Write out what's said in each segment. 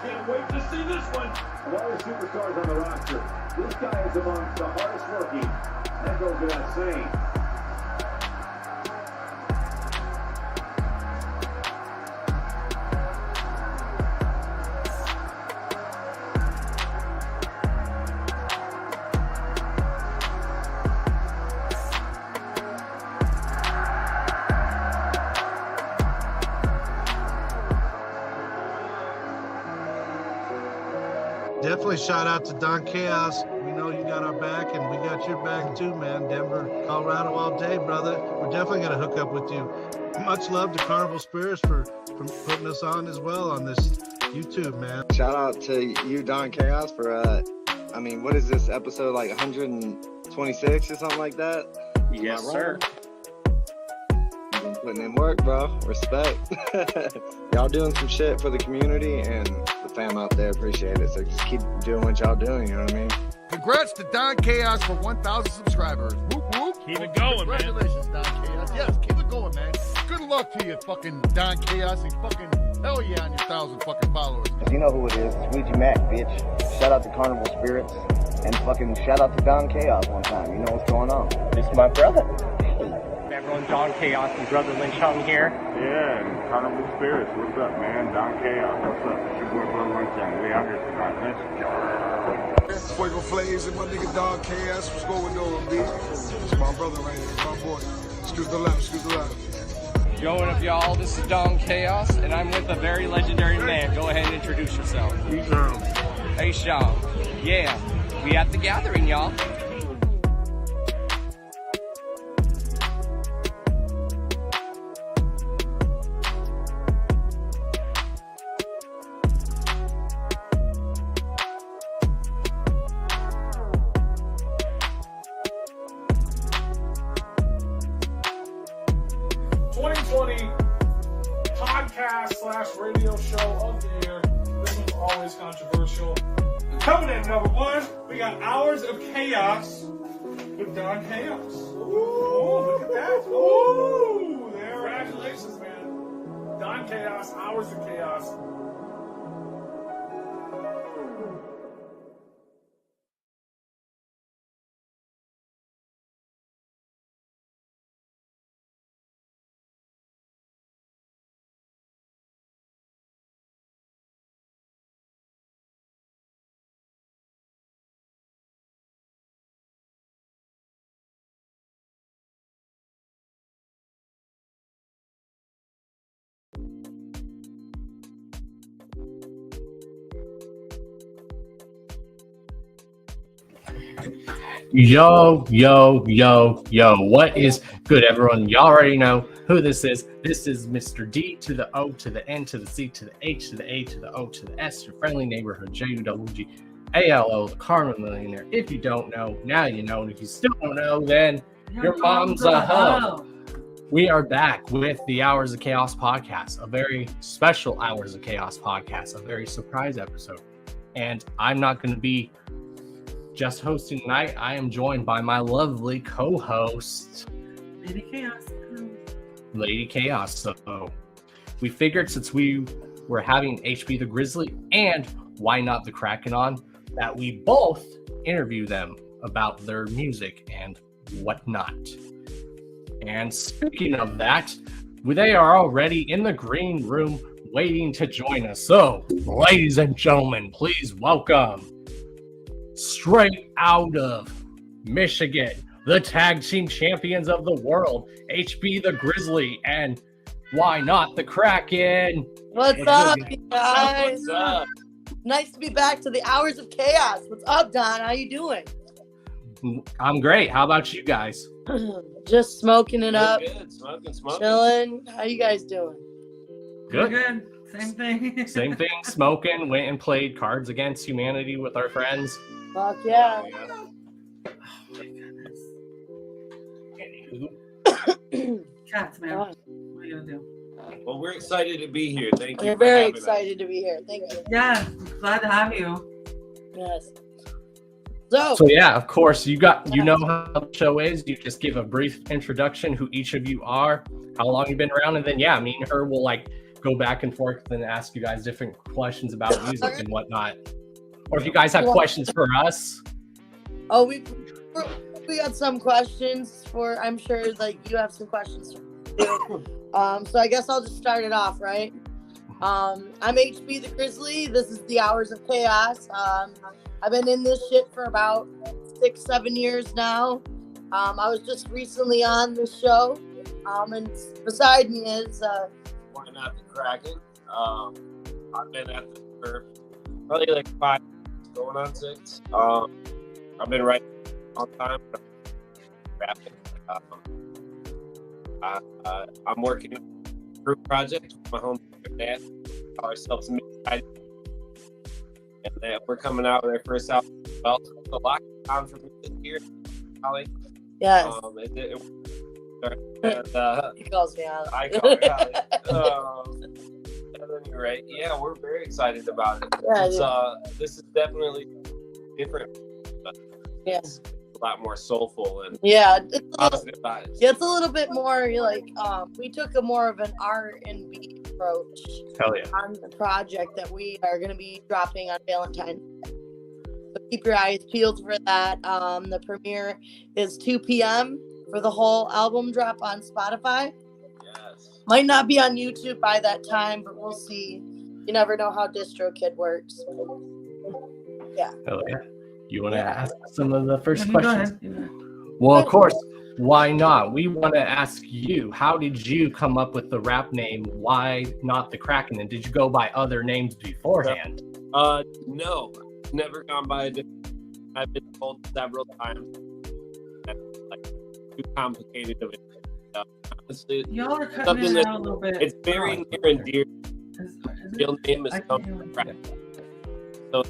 Can't wait to see this one. Of all the superstars on the roster, this guy is amongst the hardest working. That goes without saying. Definitely shout out to Don Chaos. We know you got our back, and we got your back too, man. Denver, Colorado all day, brother. We're definitely going to hook up with you. Much love to Carnival Spirits for putting us on as well on this YouTube, man. Shout out to you, Don Chaos, for, I mean, what is this, episode like 126 or something like that? Yes, sir. You've been putting in work, bro. Respect. Y'all doing some shit for the community and the fam out there. Appreciate it. So just keep doing what y'all doing, you know what I mean? Congrats to Don Chaos for 1,000 subscribers. Whoop, whoop. Keep it going, man. Congratulations, Don Chaos. Yes, keep it going, man. Good luck to you, fucking Don Chaos, and fucking hell yeah on your 1,000 fucking followers. You know who it is. It's Ouija Mac, bitch. Shout out to Carnival Spirits. And fucking shout out to Don Chaos one time. You know what's going on. This is my brother. Everyone, Don Chaos and Brother Lynch Hung here. Yeah, and Carnival Spirits. What's up, man? Don Chaos. What's up? It's your boy Brother Lynch Hung. We out here tonight. Let's go. Fuego Flames and my nigga Don Chaos. What's going on, B? It's my brother right here, my boy. Excuse the left, excuse the left. Yo, what up, y'all? This is Don Chaos, and I'm with a very legendary man. Go ahead and introduce yourself. Hey, Sean. Yeah, we at the gathering, y'all. podcast/radio show of the year. This one's always controversial. Coming in number one, we got Hours of Chaos with Don Chaos. Ooh, look at that. Ooh, congratulations, man. Don Chaos, Hours of Chaos. Yo, what is good, everyone? Y'all already know who this is. This is Mr. D to the O to the N to the C to the H to the A to the O to the S, your friendly neighborhood JUWGALO, the Carmen Millionaire. If you don't know, now you know. And if you still don't know, then your mom's a hoe. We are back with the Hours of Chaos podcast, a very special Hours of Chaos podcast, a very surprise episode. And I'm not going to be just hosting tonight. I am joined by my lovely co-host, Lady Chaos. So we figured, since we were having HB the Grizzly and Why Not the Kraken on, that we both interview them about their music and whatnot. And speaking of that, they are already in the green room waiting to join us. So, ladies and gentlemen, please welcome, straight out of Michigan, the tag team champions of the world, HB the Grizzly and Why Not the Kraken. What's up, you guys? What's up? Nice to be back to the Hours of Chaos. What's up, Don? How you doing? I'm great. How about you guys? Just smoking it up. Good. Smoking. Chilling. How you guys doing? Good. Good. Same thing. Same thing. Smoking. Went and played Cards Against Humanity with our friends. Fuck yeah. Oh my goodness. Cats, man. What are you gonna do? Well, we're excited to be here. Thank you. We're very excited to be here. Thank you. Yeah, glad to have you. Yes. So yeah, of course, you know how the show is. You just give a brief introduction, who each of you are, how long you've been around, and then yeah, me and her will like go back and forth and ask you guys different questions about music and whatnot. Or if you guys have questions for us. Oh, we got some questions for. I'm sure like you have some questions too. So I guess I'll just start it off, right? I'm HB the Grizzly. This is the Hours of Chaos. I've been in this shit for about 6-7 years now. I was just recently on the show. And beside me is Why Not the Kraken? I've been at this for probably like 5, going on 6. I've been writing all the time. Rapping. I'm working on a group project with my home dad. Call ourselves Midnight. And then we're coming out with our first album. Well, it's a lot of time for me this year, Holly. Yes. And, he calls me out. I call her Holly. At any rate, yeah, we're very excited about it. Yeah, this is definitely different. Yes. A lot more soulful and it's positive vibes. Yeah, it's a little bit more like we took a more of an R&B approach on the project that we are going to be dropping on Valentine's Day. So keep your eyes peeled for that. The premiere is 2 p.m. for the whole album drop on Spotify. Yes. Might not be on YouTube by that time, but we'll see. You never know how DistroKid works. Yeah. Hell yeah. You want to ask some of the first questions? Well, of course. Why not? We want to ask you, how did you come up with the rap name Why Not the Kraken? And did you go by other names beforehand? No. Never gone by a different. I've been told several times that like too complicated of it. Honestly, y'all are cutting it out a little bit. It's very near and dear. Real name is Kraken. So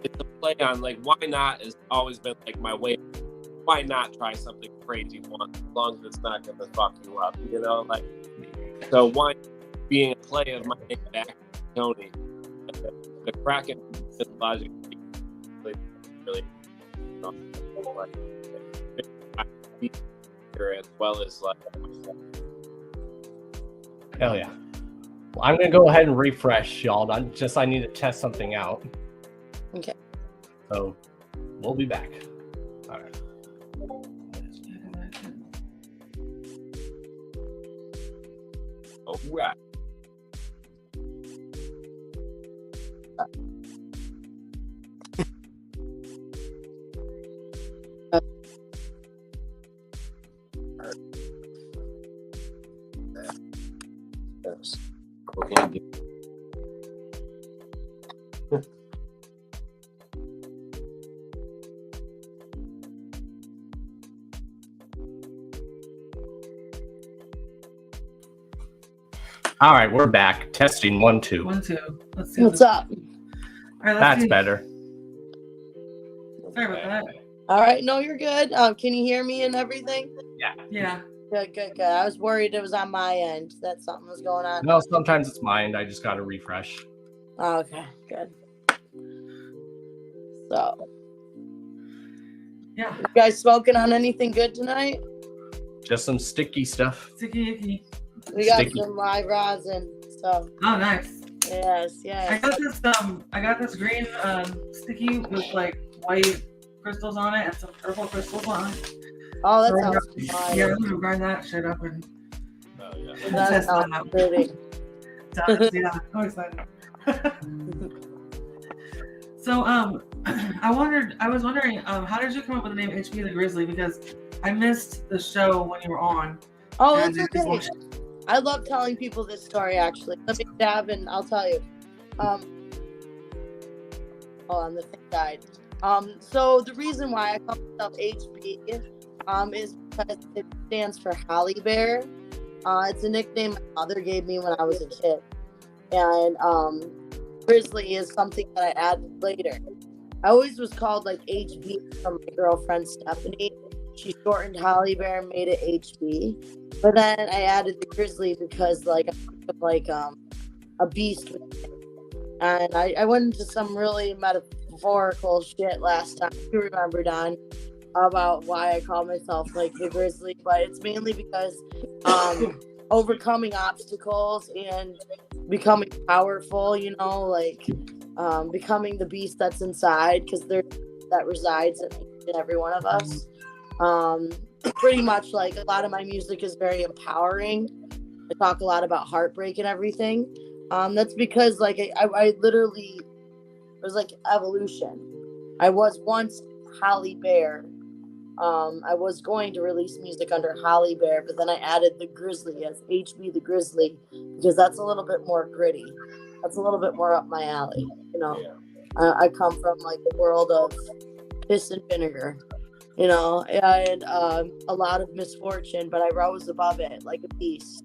it's a play on like why not has always been like my way. Why not try something crazy once, as long as it's not gonna fuck you up, you know? Like, so why being a play of my name back to Tony, the Kraken is logic really like as well as like. Hell yeah. Well, I'm gonna go ahead and refresh y'all. I need to test something out. Okay. So we'll be back. All right. All right. Okay. All right, we're back. Testing 1, 2. 1, 2. Let's see. What's up? All right, That's better. Sorry about that. All right, no, you're good. Can you hear me and everything? Yeah. Good. I was worried it was on my end that something was going on. No, sometimes it's mine. I just got to refresh. Oh, okay, good. So, yeah. You guys smoking on anything good tonight? Just some sticky stuff. Sticky icky. We got some live rosin. So. Oh, nice. Yes. I got this green sticky with like white crystals on it and some purple crystals on it. Oh, that sounds fun. Yeah, I'm gonna grind that shit up and. Oh yeah. That sounds pretty. Yeah, I'm excited. So I was wondering, how did you come up with the name HB the Grizzly? Because I missed the show when you were on. Oh, that's okay. I love telling people this story, actually. Let me dab and I'll tell you. On the thing died. So the reason why I call myself HB is because it stands for Holly Bear. It's a nickname my mother gave me when I was a kid. And Grizzly is something that I added later. I always was called like HB from my girlfriend Stephanie. She shortened Holly Bear and made it HB. But then I added the Grizzly because like I'm like a beast with it. And I went into some really metaphorical shit last time. You remember, Don, about why I call myself like the Grizzly, but it's mainly because overcoming obstacles and becoming powerful, you know, like becoming the beast that's inside, because that resides in every one of us. Pretty much like a lot of my music is very empowering. I talk a lot about heartbreak and everything. That's because like I literally, it was like evolution. I was once Holly Bear. I was going to release music under Holly Bear, but then I added the Grizzly as HB the Grizzly, because that's a little bit more gritty. That's a little bit more up my alley. You know, I come from like the world of piss and vinegar. You know, and a lot of misfortune, but I rose above it like a beast.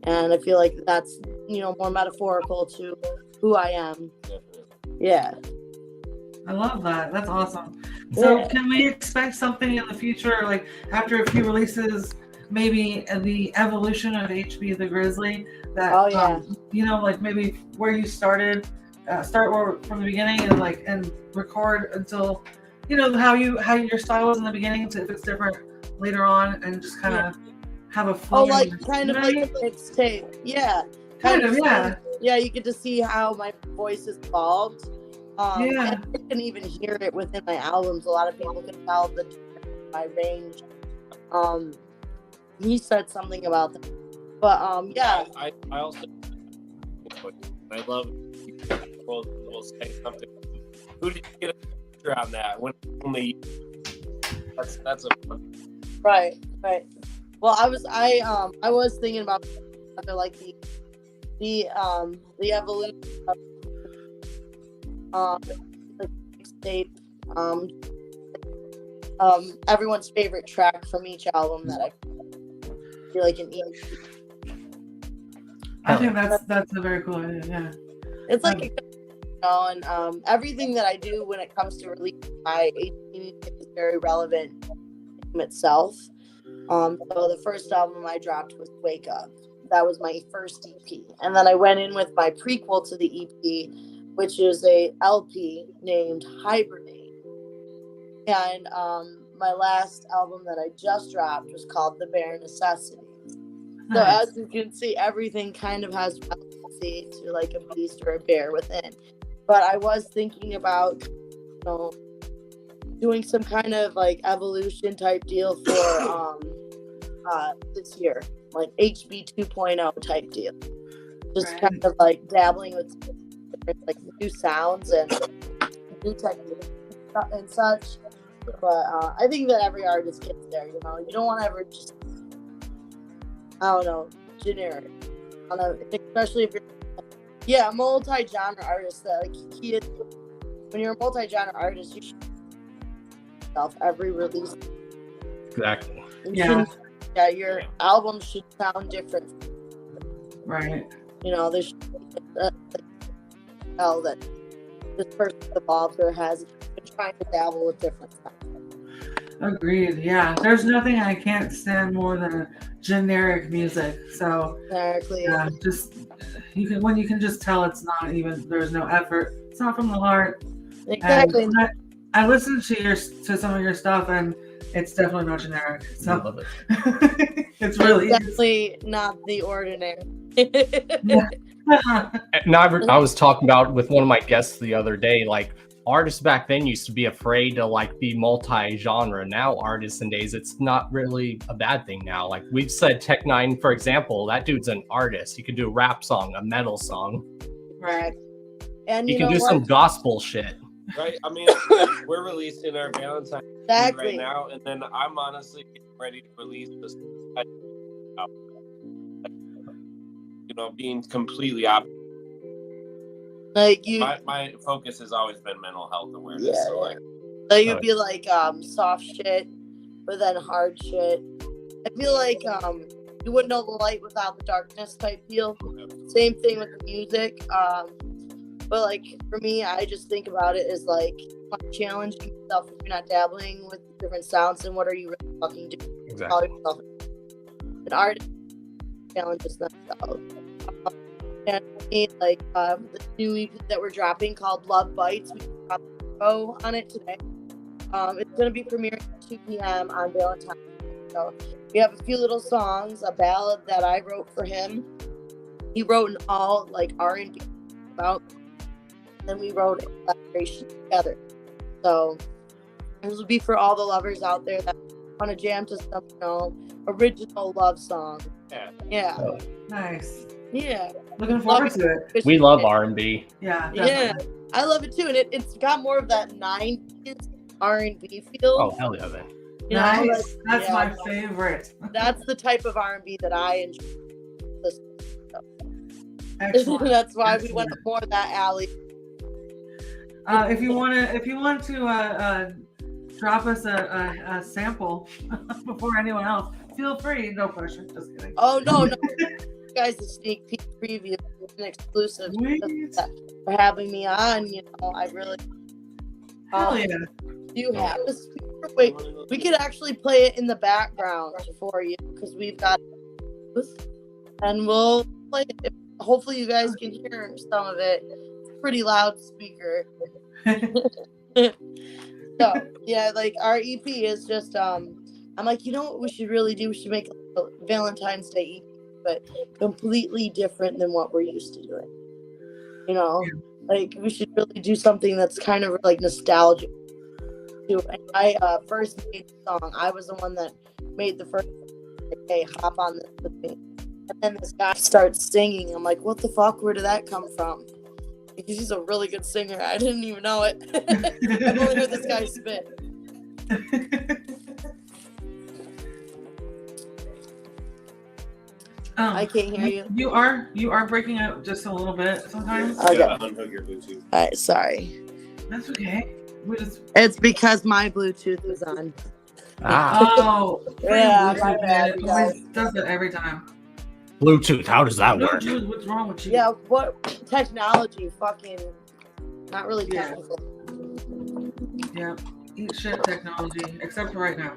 And I feel like that's, you know, more metaphorical to who I am. Yeah. I love that. That's awesome. So can we expect something in the future, like after a few releases, maybe the evolution of HB the Grizzly? That, you know, like maybe where you started, start from the beginning and record until, you know, how your style was in the beginning, to if it's different later on, and just kind of have a flow. Oh, like kind of like a mixtape. Yeah. Kind of, yeah. Yeah, you get to see how my voice has evolved. Yeah. And you can even hear it within my albums. A lot of people can tell my range. He said something about that. But yeah. I also I love people will say something. Who did you get a picture on that? When only that's a fun. Right. Well, I was thinking about like the evolution of the mixtape, everyone's favorite track from each album that I feel like an EP. I think that's a very cool idea. Yeah, it's like you know, and everything that I do when it comes to release my EP music is very relevant in itself. So the first album I dropped was Wake Up. That was my first EP. And then I went in with my prequel to the EP, which is a LP named Hibernate. And my last album that I just dropped was called The Bare Necessities. So as you can see, everything kind of has relevancy to like a beast or a bear within. But I was thinking about, you know, doing some kind of like evolution type deal for this year, like HB 2.0 type deal. Just kind of like dabbling with like new sounds and new techniques and such. But I think that every artist gets there, you know. You don't want to ever just, I don't know, generic. Especially if you're, a multi-genre artist. That like when you're a multi-genre artist, you should yourself every release. Exactly. Your album should sound different. Right. You know, there's tell that this person evolved or has been trying to dabble with different stuff. Agreed. Yeah, there's nothing I can't stand more than generic music. So exactly. Yeah, just you can just tell it's not even, there's no effort. It's not from the heart. Exactly. And I listened to some of your stuff, and it's definitely not generic. So I love it. It's really definitely not the ordinary. Now, I was talking about with one of my guests the other day, like artists back then used to be afraid to like be multi-genre. Now artists nowadays, it's not really a bad thing now. Like we've said, Tech Nine, for example, that dude's an artist. He could do a rap song, a metal song. Right. And he can do some gospel shit. Right. I mean, we're releasing our Valentine's right now, and then I'm honestly getting ready to release this. You know, being completely opposite. Like you, my focus has always been mental health awareness. Yeah, so like, so you'd be like soft shit, but then hard shit. I feel like you wouldn't know the light without the darkness type deal. Same thing with the music. But like for me, I just think about it as like challenging yourself if you're not dabbling with different sounds, and what are you really fucking doing? Exactly. An artist challenges themselves. And I mean, like the new EP that we're dropping called Love Bites, we dropped show on it today. It's going to be premiering at 2 p.m. on Valentine's Day. So we have a few little songs, a ballad that I wrote for him. He wrote an all like R&B about. Then we wrote a collaboration together. So this will be for all the lovers out there that want to jam to some, original love song. Yeah. Oh, nice. Yeah. Looking forward to it. We love R&B. Yeah. Yeah. I love it too, and it's got more of that 90s R&B feel. Oh, hell yeah, man. Nice. That's my favorite. That's the type of R&B that I enjoy. Excellent. That's why we went more of that alley. If you want to drop us a sample before anyone else, feel free. No pressure. Just kidding. Oh no, you guys, a sneak peek preview, an exclusive for having me on. I really. Hell yeah. You have a speaker. Wait, we could actually play it in the background for you because we've got, and we'll play it. Hopefully, you guys can hear some of it. It's a pretty loud speaker. So yeah, like our EP is just I'm like, you know what we should really do? We should make a Valentine's Day EP, but completely different than what we're used to doing. Like we should really do something that's kind of like nostalgic. I first made the song. I was the one that made the first. Like, hey, hop on this with me. And then this guy starts singing. I'm like, what the fuck? Where did that come from? He's a really good singer. I didn't even know it. I've only heard this guy spit. I can't hear you. You are breaking up just a little bit sometimes. Okay. Unhook your Bluetooth. All right, sorry. That's okay. It's because my Bluetooth is on. Oh, yeah, Bluetooth, my bad. It always does it every time. Bluetooth, how does that work? Bluetooth, what's wrong with you? Yeah, what technology? Fucking not really technical. Yeah, eat shit technology, except for right now.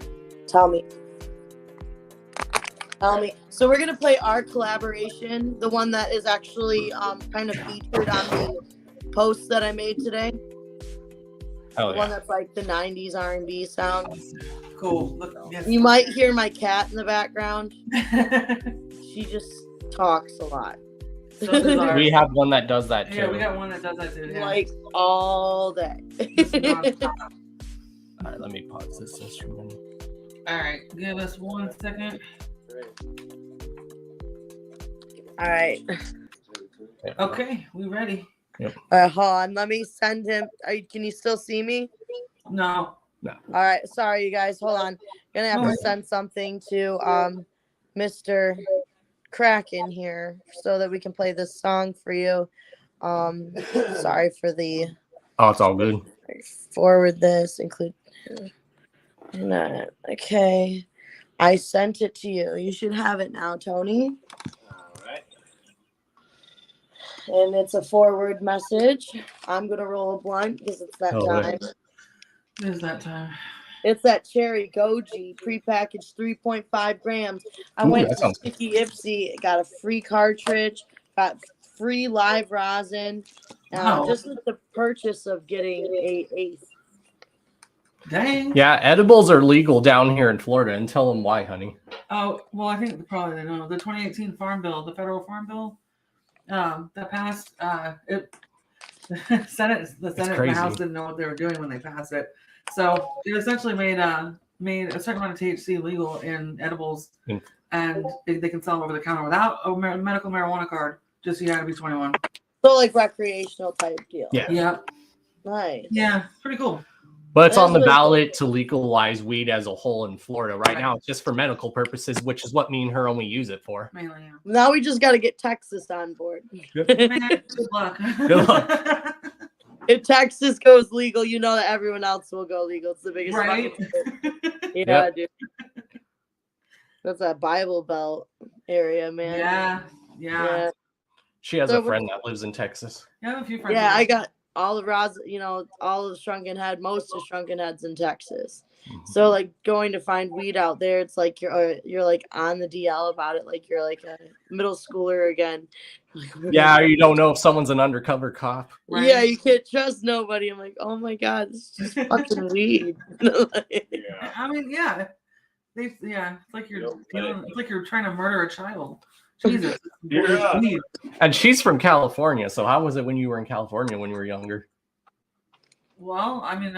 Tell me. So we're gonna play our collaboration, the one that is actually kind of featured on the post that I made today. Oh, the one that's like the 90s R&B sound. Cool. Yes. You might hear my cat in the background. She just talks a lot. So we have one that does that too. Yeah, we got one that does that too. Yeah. Like all day. All right, let me pause this instrument. All right, give us 1 second. All right. Okay, we ready. Yep. Hold on. Let me send him. Can you still see me? No. No. All right. Sorry, you guys. Hold on. Gonna have to send something to Mr. Kraken here so that we can play this song for you. Sorry for the. Oh, it's all good. Forward this. Include. Okay. I sent it to you. You should have it now, Tony. And it's a forward message. I'm going to roll a blunt because it's that time. It is that time. It's that cherry goji prepackaged 3.5 grams. I went to Sticky Ipsy, got a free cartridge, got free live rosin, just with the purchase of getting a eighth. Dang. Yeah, edibles are legal down here in Florida, and tell them why, honey. Oh, well, I think probably they know. The 2018 Farm Bill, the federal Farm Bill, that passed. The Senate and the House didn't know what they were doing when they passed it. So it essentially made a certain amount of THC legal in edibles, and they can sell them over the counter without a medical marijuana card. Just you got to be 21. So like recreational type deal. Yeah. Yeah. Nice. Yeah. Pretty cool. But it's on the ballot to legalize weed as a whole in Florida. Right now, it's just for medical purposes, which is what me and her only use it for. Mainly, yeah. Now we just got to get Texas on board. Good luck. Good luck. If Texas goes legal, you know that everyone else will go legal. It's the biggest right. Yeah, dude. That's that Bible Belt area, man. Yeah. She has a friend that lives in Texas. Yeah, I have a few friends. Yeah, all of all of Shrunken Head, most of Shrunken Head's in Texas. So like going to find weed out there, it's like you're like on the DL about it, like you're like a middle schooler again. Yeah, you don't know if someone's an undercover cop. Right? Yeah, you can't trust nobody. I'm like, oh my god, this is just fucking weed. I mean, yeah, it's like it's like you're trying to murder a child. Jesus. Yeah. And she's from California, so how was it when you were in California when you were younger? Well, I mean,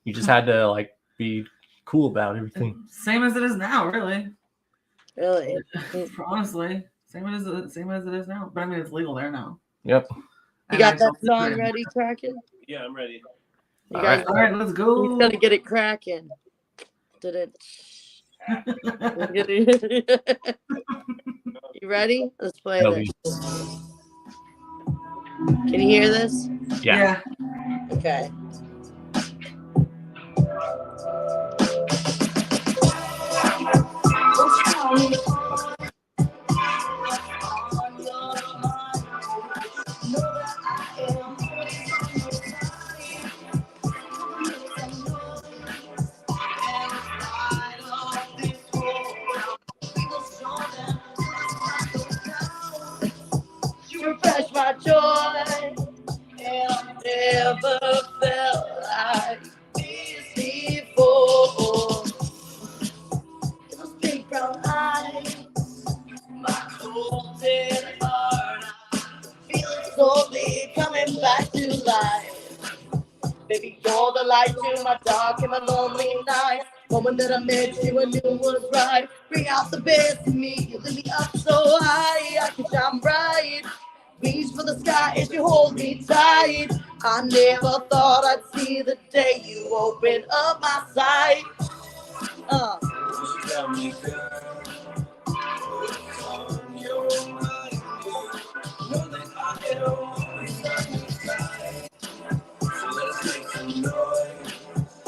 You just had to like be cool about everything. Same as it is now, really. Really? Honestly, same as it is now. But I mean, it's legal there now. Yep. You got that song ready, Kraken? Yeah, I'm ready. You guys, all right, let's go. He's gonna get it cracking. Did it? You ready? Let's play this. Can you hear this? Yeah. Okay. Refresh my joy, and I never felt like this before. Those big brown eyes, my cold dead heart, I feel it slowly coming back to life. Baby, you're the light to my dark and my lonely night. Moment that I met you, I knew was right. Bring out the best in me, you lift me up so high, I can shine bright. Reach for the sky as you hold me tight. I never thought I'd see the day you open up my sight. Tell me, girl, what's on your mind? Know that I am always on your side. So let's make some noise.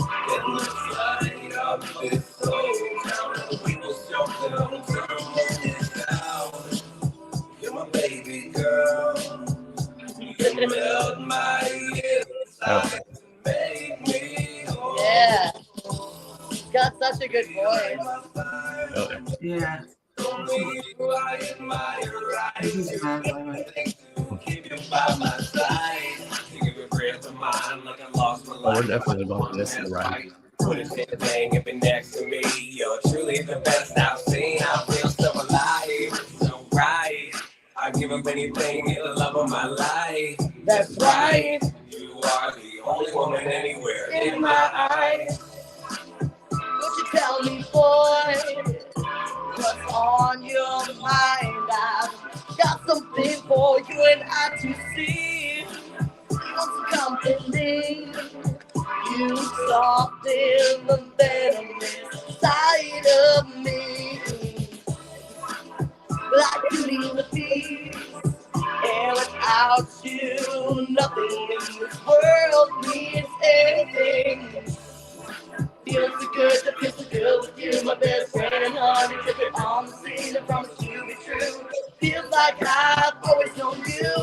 And let's light up this soul. Now we will show them turn down. You're my baby girl. You melt my inside. Make me whole. Yeah. He's got such a good voice. Yeah. I admire right. Keep you by my side. You give a prayer to mine like I lost my life. We're definitely going to miss the ride. Put a thing and be next to me. You're truly the best I've seen. I feel so alive, so right. I give up anything, you're the love of my life. That's right. You are the only woman anywhere In my eyes. Won't you tell me, boy, what's on your mind? I've got something for you and I to see. Want some company? You soften the venomous side of me. Like beauty in the beast. And without you, nothing in this world means anything. Feels so good to feel so good with you, my best friend, honey. Took it on the scene, I promise you be true. Feels like I've always known you.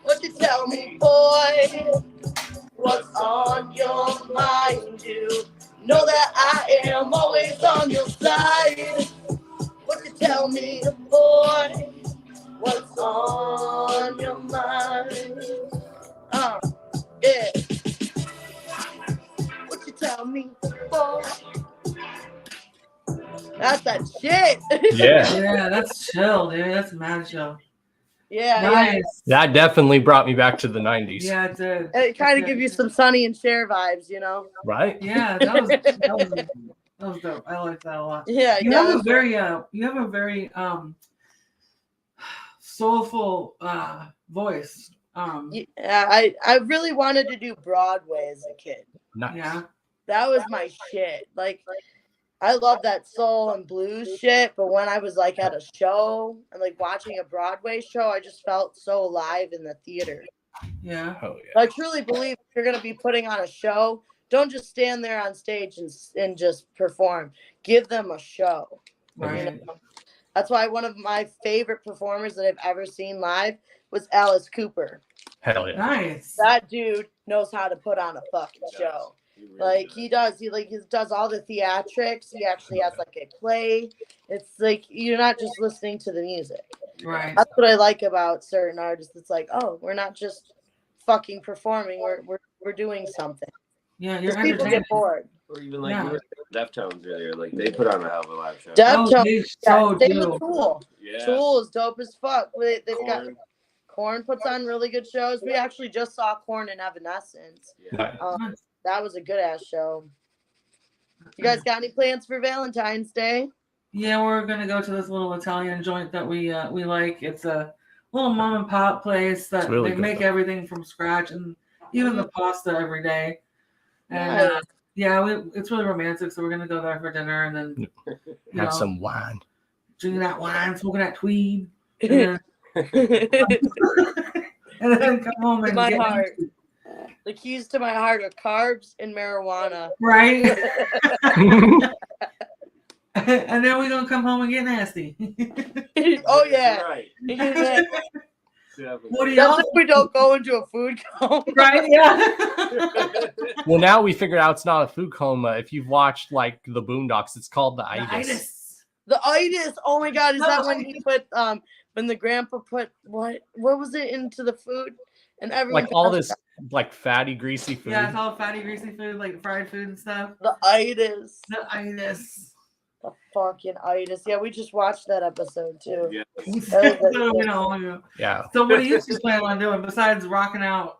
Won't you tell me, boy, what's on your mind? You know that I am always on your side. Won't you tell me, boy, what's on your mind? Yeah. What you tell me, boy? That's that shit. Yeah, that's chill, dude. That's mad chill. Yeah, Nice. That definitely brought me back to the 90s. Yeah, it did. It kind of gives you some Sonny and Cher vibes, you know? Right? Yeah, that was dope. I like that a lot. Yeah, you have a very soulful voice. Yeah, I really wanted to do Broadway as a kid. Nice. Yeah. That was my shit. Like, I love that soul and blues shit, but when I was like at a show and like watching a Broadway show, I just felt so alive in the theater. Yeah. Oh yeah. I truly believe if you're gonna be putting on a show, don't just stand there on stage and just perform. Give them a show. Right. You know? That's why one of my favorite performers that I've ever seen live was Alice Cooper. Hell yeah. Nice. That dude knows how to put on a fucking show. Like he does. He does all the theatrics. He actually has like a play. It's like you're not just listening to the music. Right. That's what I like about certain artists. It's like, oh, we're not just fucking performing. We're doing something. Yeah, you're people get entertaining. bored. Or even like you were saying Deftones earlier, like they put on a hell of a live show. Deftones, so same do. with Tool. Yeah. Tool is dope as fuck. They've got Korn. Korn puts on really good shows. We actually just saw Korn and Evanescence. Yeah. That was a good ass show. You guys got any plans for Valentine's Day? Yeah, we're gonna go to this little Italian joint that we like. It's a little mom and pop place that really they good, make though. everything from scratch and even the pasta every day. And Nice. it's really romantic. So we're gonna go there for dinner and then Have some wine. drinking that wine, smoking that tweed, and then come home and my get heart. The keys to my heart are carbs and marijuana. right. And then we're gonna come home and get nasty. Oh yeah. Right. Yeah. What do That's y'all? if we don't go into a food coma. Right? Yeah. Well, now we figured out it's not a food coma. If you've watched like the Boondocks, it's called the itis. The itis. Oh my god, is that when he put when the grandpa put what was it into the food and everyone Like all this like fatty, greasy food. Yeah, it's all fatty, greasy food, like fried food and stuff. the itis. The itis. The fucking itis. Yeah, we just watched that episode too. Yeah. That was So, like- Yeah. So what do you two plan on doing besides rocking out?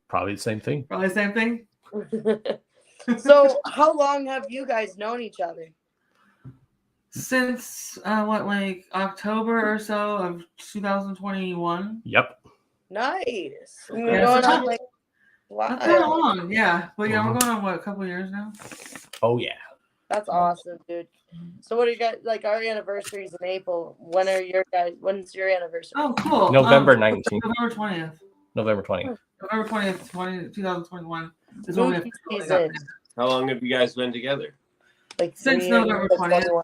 Probably the same thing. Probably the same thing. So how long have you guys known each other? Since like October or so of 2021. Yep. Nice. We're Yeah, going so on like That's kind of long, yeah. But yeah, we're going on what, a couple years now. Oh yeah. That's awesome, dude. So what do you guys like? Our anniversary's in April. When's your anniversary? Oh, cool. November 19th. November 20th. November 20th. November 20th, 2021 is when we have Spooky season. How long have you guys been together? Like Since 3 November years, 20th.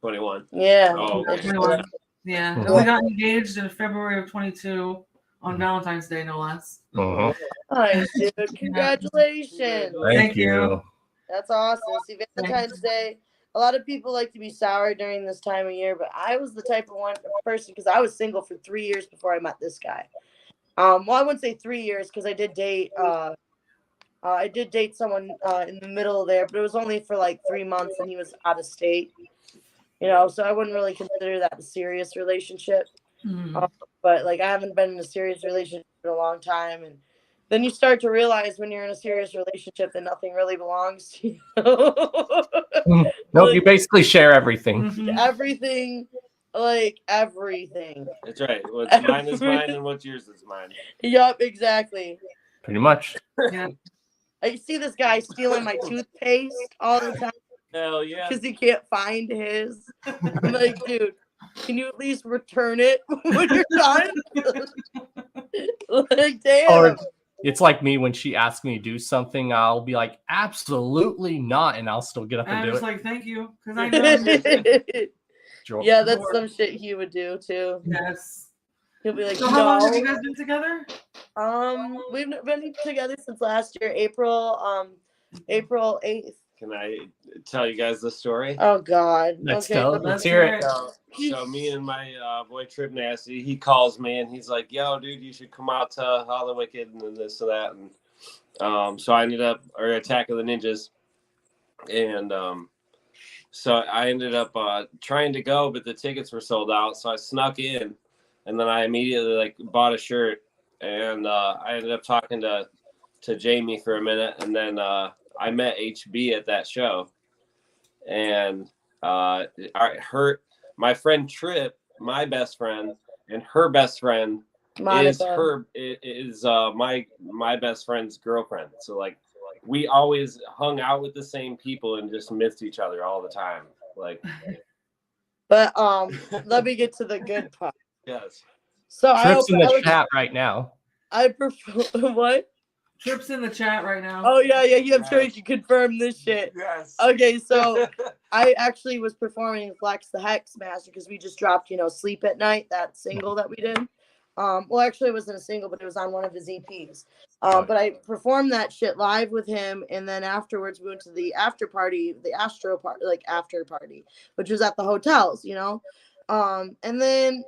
21. Yeah. Oh, okay. 21. Yeah. And we got engaged in February of 22 on Valentine's Day, no less. Uh-huh. Nice, dude. Congratulations. Thank you. That's awesome. See, Valentine's Day, a lot of people like to be sour during this time of year, but I was the type of person because I was single for 3 years before I met this guy. Well, I wouldn't say 3 years because I did date someone in the middle there, but it was only for like 3 months and he was out of state. You know, so I wouldn't really consider that a serious relationship. But like I haven't been in a serious relationship in a long time, and then you start to realize when you're in a serious relationship that nothing really belongs to you. No, you basically share everything. Everything, like everything. That's right. What's mine is mine, and what's yours is mine. Yup, exactly. Pretty much. Yeah. I see this guy stealing my toothpaste all the time Hell yeah. because he can't find his. I'm like, dude, can you at least return it when you're done? Like, damn. Or it's like me when she asks me to do something, I'll be like, absolutely not, and I'll still get up And and I'm do just it. like, thank you, because I know. Yeah, that's some shit he would do too. Yes. He'll be like, So how long have you no. guys been together? We've been together since last year, April 8th. Can I tell you guys the story? Oh God. Let's Okay, tell. Let's hear it. So me and my boy Trip Nasty, he calls me and he's like, "Yo, dude, you should come out to Hollow Wicked and this and that." And so I ended up Attack of the Ninjas, and so I ended up trying to go, but the tickets were sold out. So I snuck in, and then I immediately like bought a shirt, and I ended up talking to Jamie for a minute, and then I met HB at that show, and my friend Trip, my best friend, and her best friend Monica. is my best friend's girlfriend. So like we always hung out with the same people and just missed each other all the time. Like, But let me get to the good part. yes. So Trip's in the chat right now. I prefer what? Trip's in the chat right now. Oh yeah, I'm sure you can confirm this shit. Yes. Okay, so I actually was performing Flex the Hex Master because we just dropped, Sleep at Night, that single that we did. Well, actually, it wasn't a single, but it was on one of his EPs. But I performed that shit live with him, and then afterwards we went to the after party, the Astro party, like after party, which was at the hotels, and then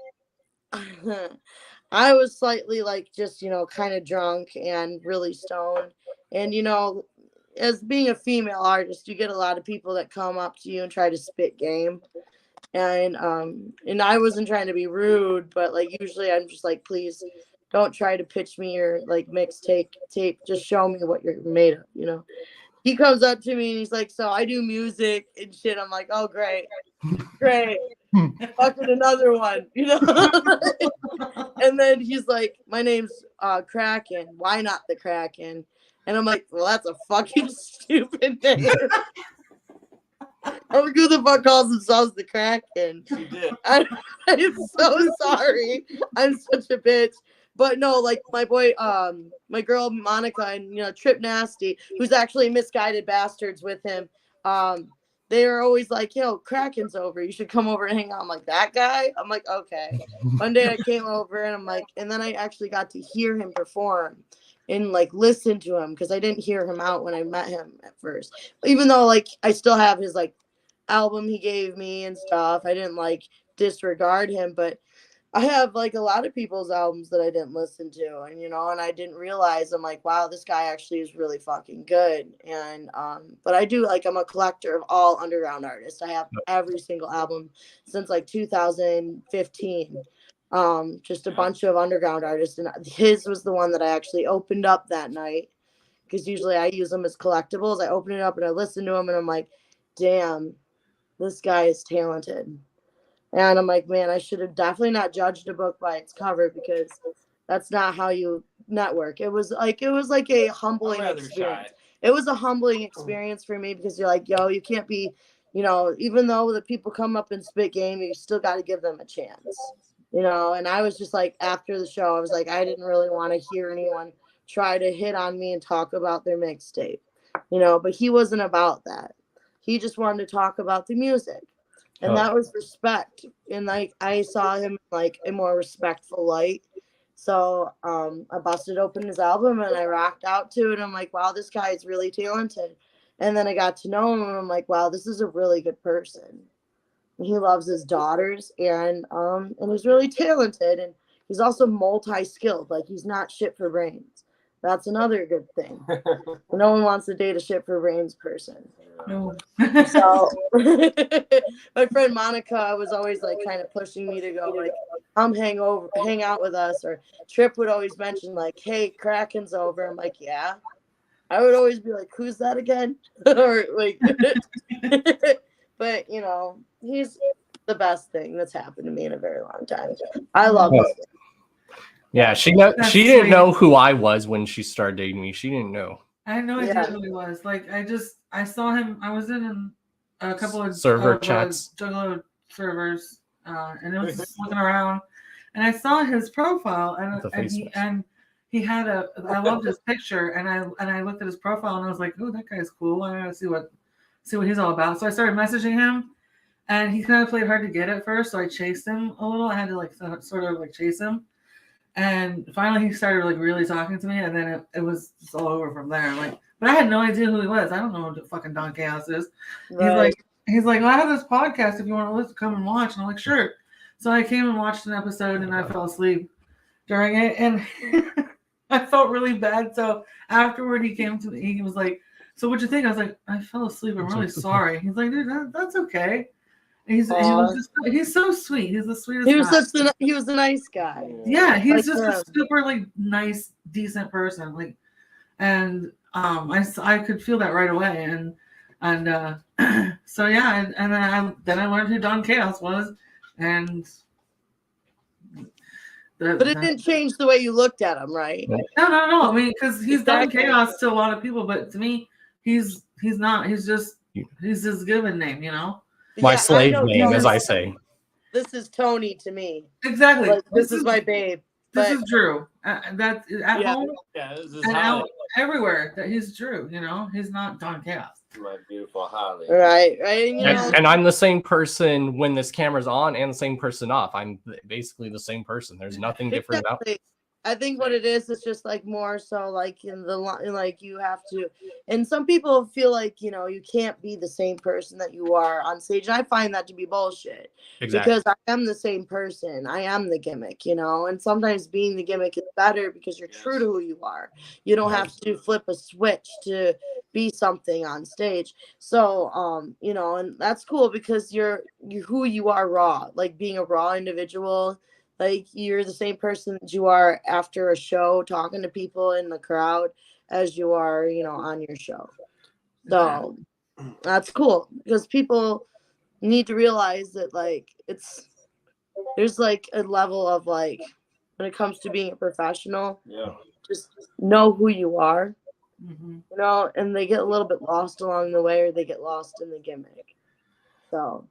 I was slightly like just kind of drunk and really stoned, and as being a female artist, you get a lot of people that come up to you and try to spit game. And I wasn't trying to be rude, but like usually I'm just like, please don't try to pitch me your like mixtape. Just show me what you're made of, He comes up to me and he's like, so I do music and shit. I'm like, oh great. Fucking another one, And then he's like, my name's Kraken. Why not the Kraken? And I'm like, well, that's a fucking stupid name. I'm like, who the fuck calls themselves the Kraken? You did. I'm so sorry. I'm such a bitch. But no, like my boy, my girl Monica and Trip Nasty, who's actually Misguided Bastards with him. They were always like, yo, Kraken's over. You should come over and hang out. I'm like, that guy? I'm like, okay. One day I came over and I'm like, and then I actually got to hear him perform and like listen to him because I didn't hear him out when I met him at first. Even though like I still have his like album he gave me and stuff. I didn't like disregard him, but I have like a lot of people's albums that I didn't listen to, and and I didn't realize. I'm like, wow, this guy actually is really fucking good. And but I do like, I'm a collector of all underground artists. I have every single album since like 2015. Just a bunch of underground artists, and his was the one that I actually opened up that night because usually I use them as collectibles. I open it up and I listen to him, and I'm like, damn, this guy is talented. And I'm like, man, I should have definitely not judged a book by its cover because that's not how you network. It was like a humbling experience. It was a humbling experience for me because you're like, yo, you can't be, even though the people come up and spit game, you still got to give them a chance, And I was just like, after the show, I was like, I didn't really want to hear anyone try to hit on me and talk about their mixtape, but he wasn't about that. He just wanted to talk about the music. And that was respect. And like I saw him like a more respectful light. So I busted open his album and I rocked out to it. I'm like, wow, this guy is really talented. And then I got to know him and I'm like, wow, this is a really good person. And he loves his daughters and he's really talented, and he's also multi-skilled. Like he's not shit for brains. That's another good thing. No one wants to date a shit for brains person. No. So my friend Monica was always like kind of pushing me to go like, come hang out with us. Or Trip would always mention like, hey, Kraken's over. I'm like, yeah. I would always be like, who's that again? Or like, but he's the best thing that's happened to me in a very long time. I love him. Yeah, she didn't know who I was when she started dating me. She didn't know. I had no idea who he was. Like I saw him. I was in a couple of server chats, Juggalo servers, and it was just looking around, and I saw his profile, and he had I loved his picture, and I looked at his profile, and I was like, oh, that guy's cool. I gotta see what he's all about. So I started messaging him, and he kind of played hard to get at first, so I chased him a little. I had to like sort of like chase him. And finally, he started like really talking to me, and then it was just all over from there. Like, but I had no idea who he was. I don't know who the fucking Don Chaos is. Right. He's like, well, I have this podcast. If you want to listen, come and watch. And I'm like, sure. So I came and watched an episode, and I fell asleep during it, and I felt really bad. So afterward, he came to me. He was like, "So what'd you think?" I was like, "I fell asleep. I'm really sorry." He's like, "Dude, that's okay." He's so sweet. He's the sweetest guy. He was a nice guy. Yeah, he's just a super like nice, decent person. Like, and I could feel that right away. And so yeah, and then I learned who Don Chaos was, and but it didn't change the way you looked at him, right? No. I mean, because he's Don Chaos to a lot of people, but to me, he's not. He's his given name, My slave name, as I say. This is Tony to me. Exactly. Like, this is my babe. This But is Drew. That's at Yeah. home Yeah, this is and Holly. out everywhere. That he's Drew. You know, he's not Don Chaos. My beautiful Holly. right. You know, And I'm the same person when this camera's on and the same person off. I'm basically the same person. There's nothing different about exactly. I think what it is just like more so like in the like you have to, and some people feel like you know you can't be the same person that you are on stage. And I find that to be bullshit because I am the same person. I am the gimmick, you know. And sometimes being the gimmick is better because you're true to who you are. You don't have to flip a switch to be something on stage. So you know, and that's cool because you're who you are raw, like being a raw individual. Like you're the same person that you are after a show, talking to people in the crowd as you are, you know, on your show. So that's cool because people need to realize that like there's like a level of like when it comes to being a professional, just know who you are, you know, and they get a little bit lost along the way or they get lost in the gimmick. So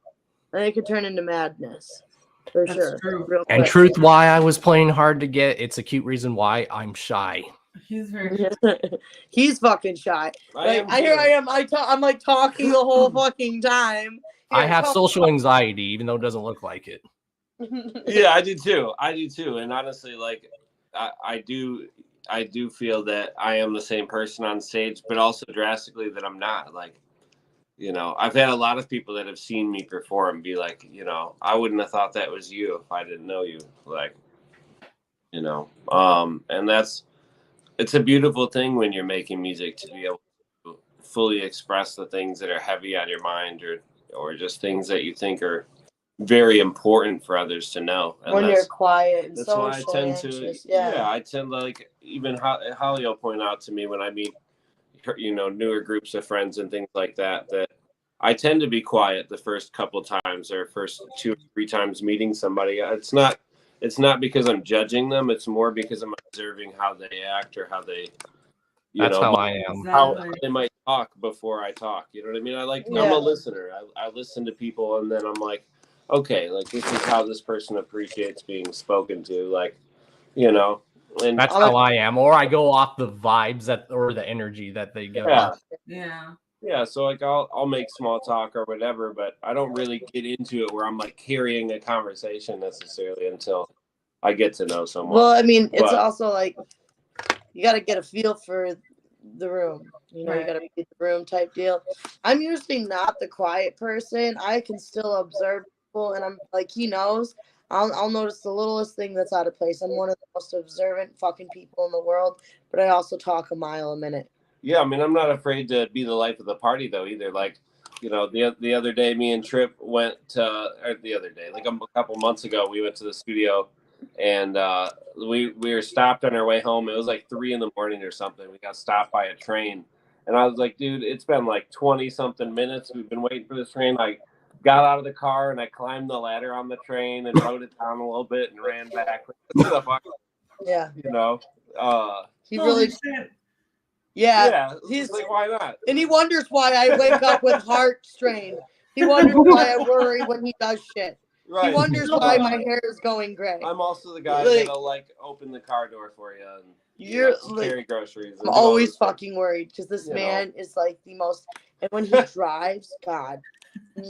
and it could turn into madness. For sure. Real And quick. truth, why I was playing hard to get, it's a cute reason why I'm shy. He's very He's fucking shy. Like I'm like talking the whole fucking time. I have social anxiety, even though it doesn't look like it. Yeah, I do too. And honestly, like I do feel that I am the same person on stage, but also drastically that I'm not. Like, you know, I've had a lot of people that have seen me perform be like, you know, I wouldn't have thought that was you if I didn't know you. Like, you know, and it's a beautiful thing when you're making music to be able to fully express the things that are heavy on your mind or just things that you think are very important for others to know. And when you're quiet and that's social why I tend anxious. to, I tend to like, even Holly will point out to me when I meet, you know, newer groups of friends and things like that, that I tend to be quiet the first couple times or first 2 or 3 times meeting somebody. It's not because I'm judging them. It's more because I'm observing how they act or how they, That's how I am. How they might talk before I talk. You know what I mean? I'm a listener. I listen to people and then I'm like, okay, like this is how this person appreciates being spoken to. Like, you know, and that's how I am. Or I go off the vibes or the energy that they give off. Yeah, so like I'll make small talk or whatever, but I don't really get into it where I'm like carrying a conversation necessarily until I get to know someone. Well, I mean, it's also like you got to get a feel for the room. You know, you got to read the room type deal. I'm usually not the quiet person. I can still observe people, and I'm like, he knows. I'll notice the littlest thing that's out of place. I'm one of the most observant fucking people in the world, but I also talk a mile a minute. Yeah, I mean, I'm not afraid to be the life of the party, though, either. Like, you know, the other day, me and Trip went to, or the other day, like a couple months ago, we went to the studio, and we were stopped on our way home. It was like 3 a.m. or something. We got stopped by a train, and I was like, dude, it's been like 20-something minutes. We've been waiting for this train. I got out of the car, and I climbed the ladder on the train and rode it down a little bit and ran back. What the fuck? Yeah. You know? He really... Yeah, he's like, why not? And he wonders why I wake up with heart strain. He wonders why I worry when he does shit. Right. He wonders why my hair is going gray. I'm also the guy that'll like open the car door for you and you're carry groceries. I'm always fucking worried because this man is like the most. And when he drives, God.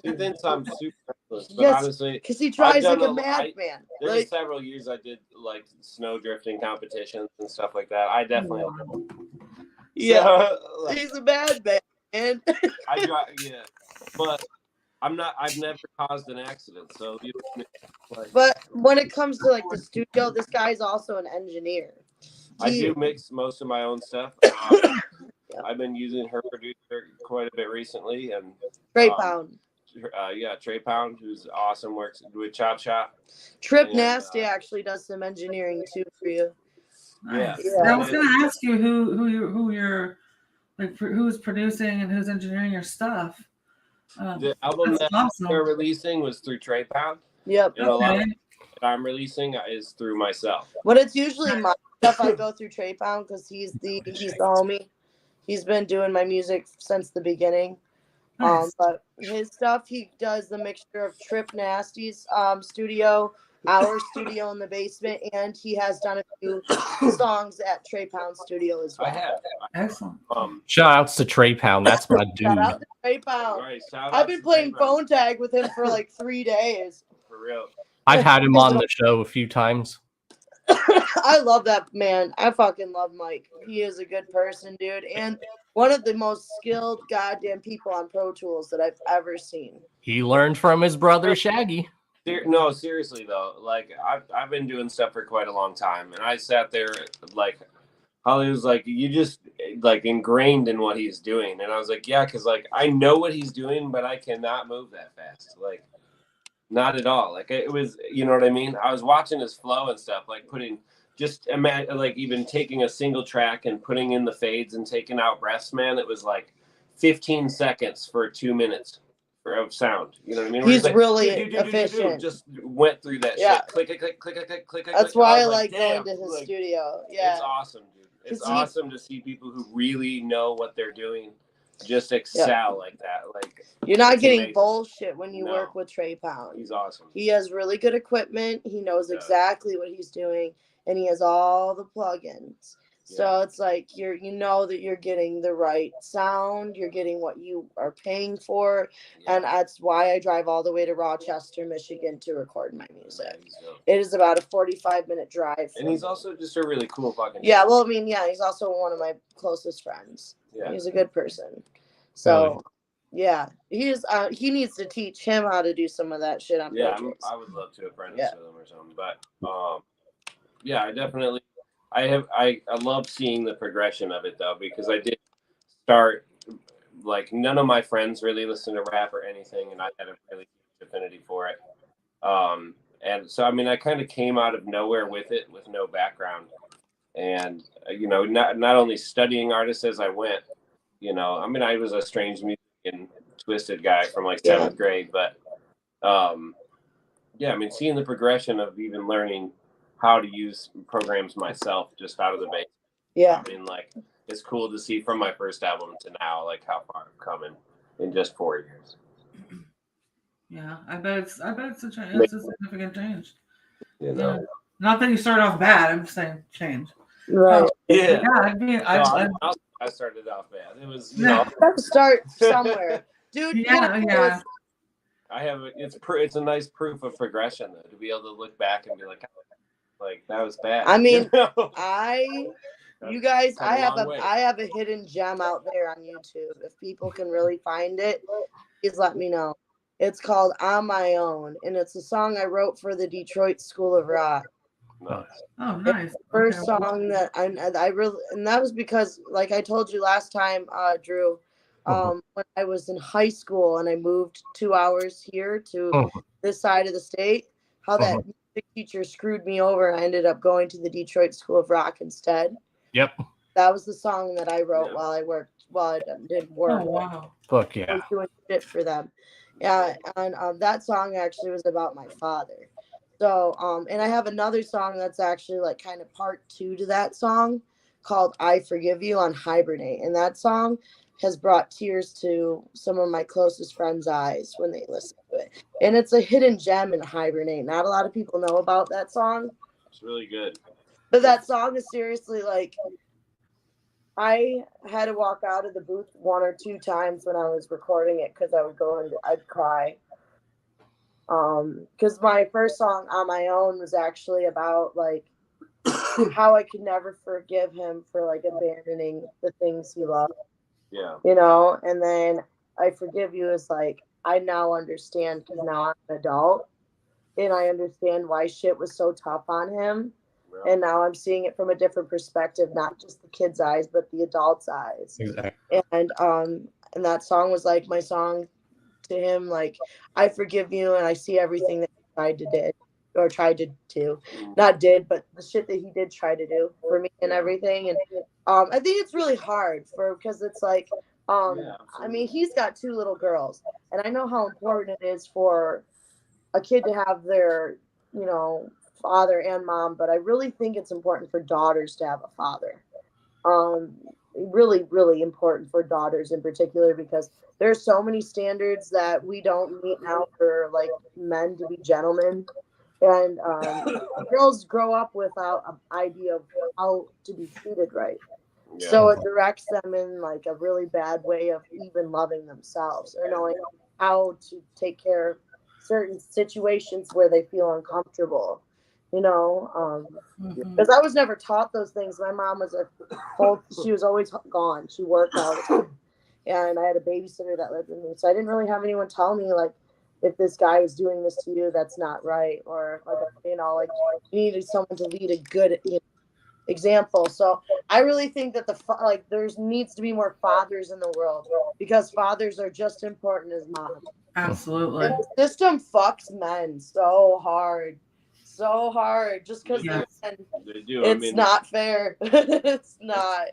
He thinks I'm super reckless, but honestly, because he drives like a madman. There's several years I did like snow drifting competitions and stuff like that. I definitely. Yeah, he's a bad man. I drive, but I'm not. I've never caused an accident, so. But when it comes to like the studio, this guy's also an engineer. I do mix most of my own stuff. I've been using her producer quite a bit recently, and Trey Pound. Trey Pound, who's awesome, works with Cha Cha. Trip Nasty actually does some engineering too for you. Nice. I was going to ask you who you're like who's producing and who's engineering your stuff. The album that they're releasing was through Trey Pound. Yep. And a lot of that I'm releasing is through myself. But it's usually my stuff. I go through Trey Pound because he's the homie. He's been doing my music since the beginning. Nice. But his stuff, he does the mixture of Trip Nasty's studio our studio in the basement, and he has done a few songs at Trey Pound's studio as well. I have. Excellent. Shout outs to Trey Pound. That's my dude. Shout out to Trey Pound. Right, shout I've out been to playing Trey Pound. phone tag with him for like 3 days. For real. I've had him on the show a few times. I love that man. I fucking love Mike. He is a good person, dude, and one of the most skilled goddamn people on Pro Tools that I've ever seen. He learned from his brother Shaggy. No, seriously though, like I've been doing stuff for quite a long time, and I sat there like Holly was like, you just like ingrained in what he's doing, and I was like, yeah, because like I know what he's doing, but I cannot move that fast, like not at all. Like it was, you know what I mean? I was watching his flow and stuff, like putting just imagine like even taking a single track and putting in the fades and taking out breaths, man. It was like 15 seconds for 2 minutes. Of sound, you know what I mean? He's like, really efficient. Just went through that shit. Click, click, click, click, click, click. That's why I was like going to his studio. Yeah, it's awesome, dude. It's awesome to see people who really know what they're doing just excel like that. Like you're not getting amazing. Bullshit when you work with Trey Pound. He's awesome. He has really good equipment. He knows exactly what he's doing, and he has all the plugins. So it's like you know that you're getting the right sound, you're getting what you are paying for, and that's why I drive all the way to Rochester, Michigan to record my music. It is about a 45-minute drive. And he's also just a really cool fucking Yeah, well, I mean, he's also one of my closest friends. Yeah. He's a good person. So, yeah, he needs to teach him how to do some of that shit on Pro Tools. I would love to apprentice with him or something, but I definitely. I love seeing the progression of it though, because I did start like none of my friends really listen to rap or anything, and I had a really huge affinity for it. And so I mean I kind of came out of nowhere with it with no background, and you know not only studying artists as I went, you know I mean I was a strange music and twisted guy from like 7th grade, but I mean seeing the progression of even learning how to use programs myself just out of the base. Yeah. I mean, like, it's cool to see from my first album to now, like, how far I've come in just 4 years. Yeah, I bet it's a significant change. You know? Yeah. Not that you start off bad, I'm just saying change. Right. Yeah. I started off bad. It was, you know. Start somewhere. Dude, yeah. I have, it's a nice proof of progression, though, to be able to look back and be like that was bad. I mean, you know? I have a hidden gem out there on YouTube. If people can really find it, please let me know. It's called On My Own, and it's a song I wrote for the Detroit School of Rock. Nice. Oh, nice. It's the first song that I really, and that was because, like I told you last time, Drew, when I was in high school and I moved 2 hours here to this side of the state, how that music teacher screwed me over, and I ended up going to the Detroit School of Rock instead. Yep. That was the song that I wrote while I did work. Oh, wow. Fuck yeah. I was doing shit for them. Yeah, and that song actually was about my father. So, and I have another song that's actually like kind of part 2 to that song called I Forgive You on Hibernate. And that song has brought tears to some of my closest friends' eyes when they listen to it. And it's a hidden gem in Hibernate. Not a lot of people know about that song. It's really good. But that song is seriously like, I had to walk out of the booth 1 or 2 times when I was recording it because I'd cry. Because my first song On My Own was actually about like how I could never forgive him for like abandoning the things he loved. Yeah. You know, and then I Forgive You is like, I now understand because now I'm an adult and I understand why shit was so tough on him. And now I'm seeing it from a different perspective, not just the kid's eyes, but the adult's eyes. Exactly. And that song was like my song to him, like, I forgive you and I see everything that he tried to do. Not did, but the shit that he did try to do for me and everything. And I think it's really hard because it's like, I mean, he's got 2 little girls, and I know how important it is for a kid to have their, you know, father and mom, but I really think it's important for daughters to have a father. Really, really important for daughters in particular, because there's so many standards that we don't meet now for like men to be gentlemen And girls grow up without an idea of how to be treated right. Yeah. So it directs them in like a really bad way of even loving themselves or knowing how to take care of certain situations where they feel uncomfortable. You know, because I was never taught those things. My mom was she was always gone. She worked all the time, and I had a babysitter that lived with me, so I didn't really have anyone tell me like, if this guy is doing this to you, that's not right, or like, you know, like you needed someone to lead a good example. So I really think that there needs to be more fathers in the world, because fathers are just important as moms. Absolutely. And the system fucks men so hard just because they're men. They do. It's not fair. It's not.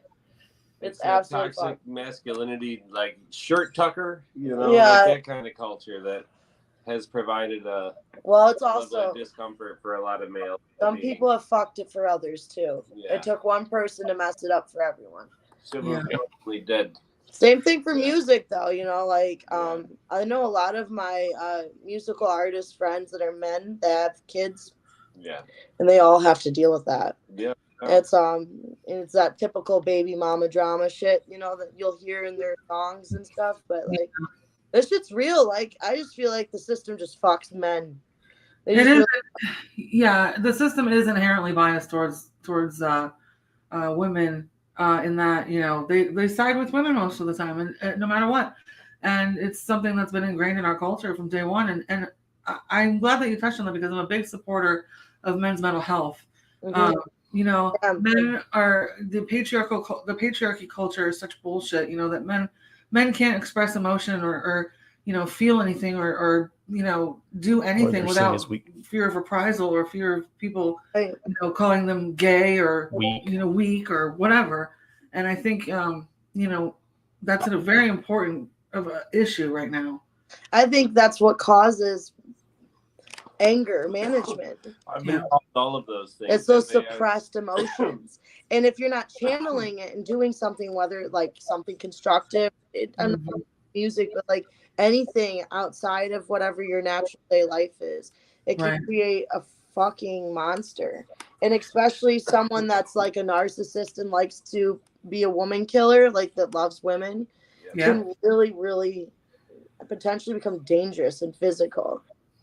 It's absolutely toxic masculinity, like shirt tucker, you know, Yeah. like that kind of culture that has provided a it's level also of discomfort for a lot of males. some people have fucked it for others too. Yeah. It took one person to mess it up for everyone. Civilly dead. Same thing for music though, you know, like I know a lot of my musical artist friends that are men that have kids. Yeah. And they all have to deal with that. Yeah. It's that typical baby mama drama shit, you know, that you'll hear in their songs and stuff, but like this shit's real. Like I just feel like the system just fucks men. It is, yeah. The system is inherently biased towards women, in that, you know, they side with women most of the time, and no matter what. And it's something that's been ingrained in our culture from day one. And I'm glad that you touched on that, because I'm a big supporter of men's mental health. You know, men are the patriarchy culture is such bullshit. You know, that men can't express emotion or you know, feel anything or you know, do anything without fear of reprisal or fear of people, you know, calling them gay or weak or whatever. And I think you know, that's a very important of an issue right now. I think that's what causes anger management. I've been called all of those things. It's those suppressed emotions. And if you're not channeling it and doing something, whether like something constructive, music, but like anything outside of whatever your natural day life is, it can create a fucking monster. And especially someone that's like a narcissist and likes to be a woman killer, like that loves women, can really, really potentially become dangerous and physical.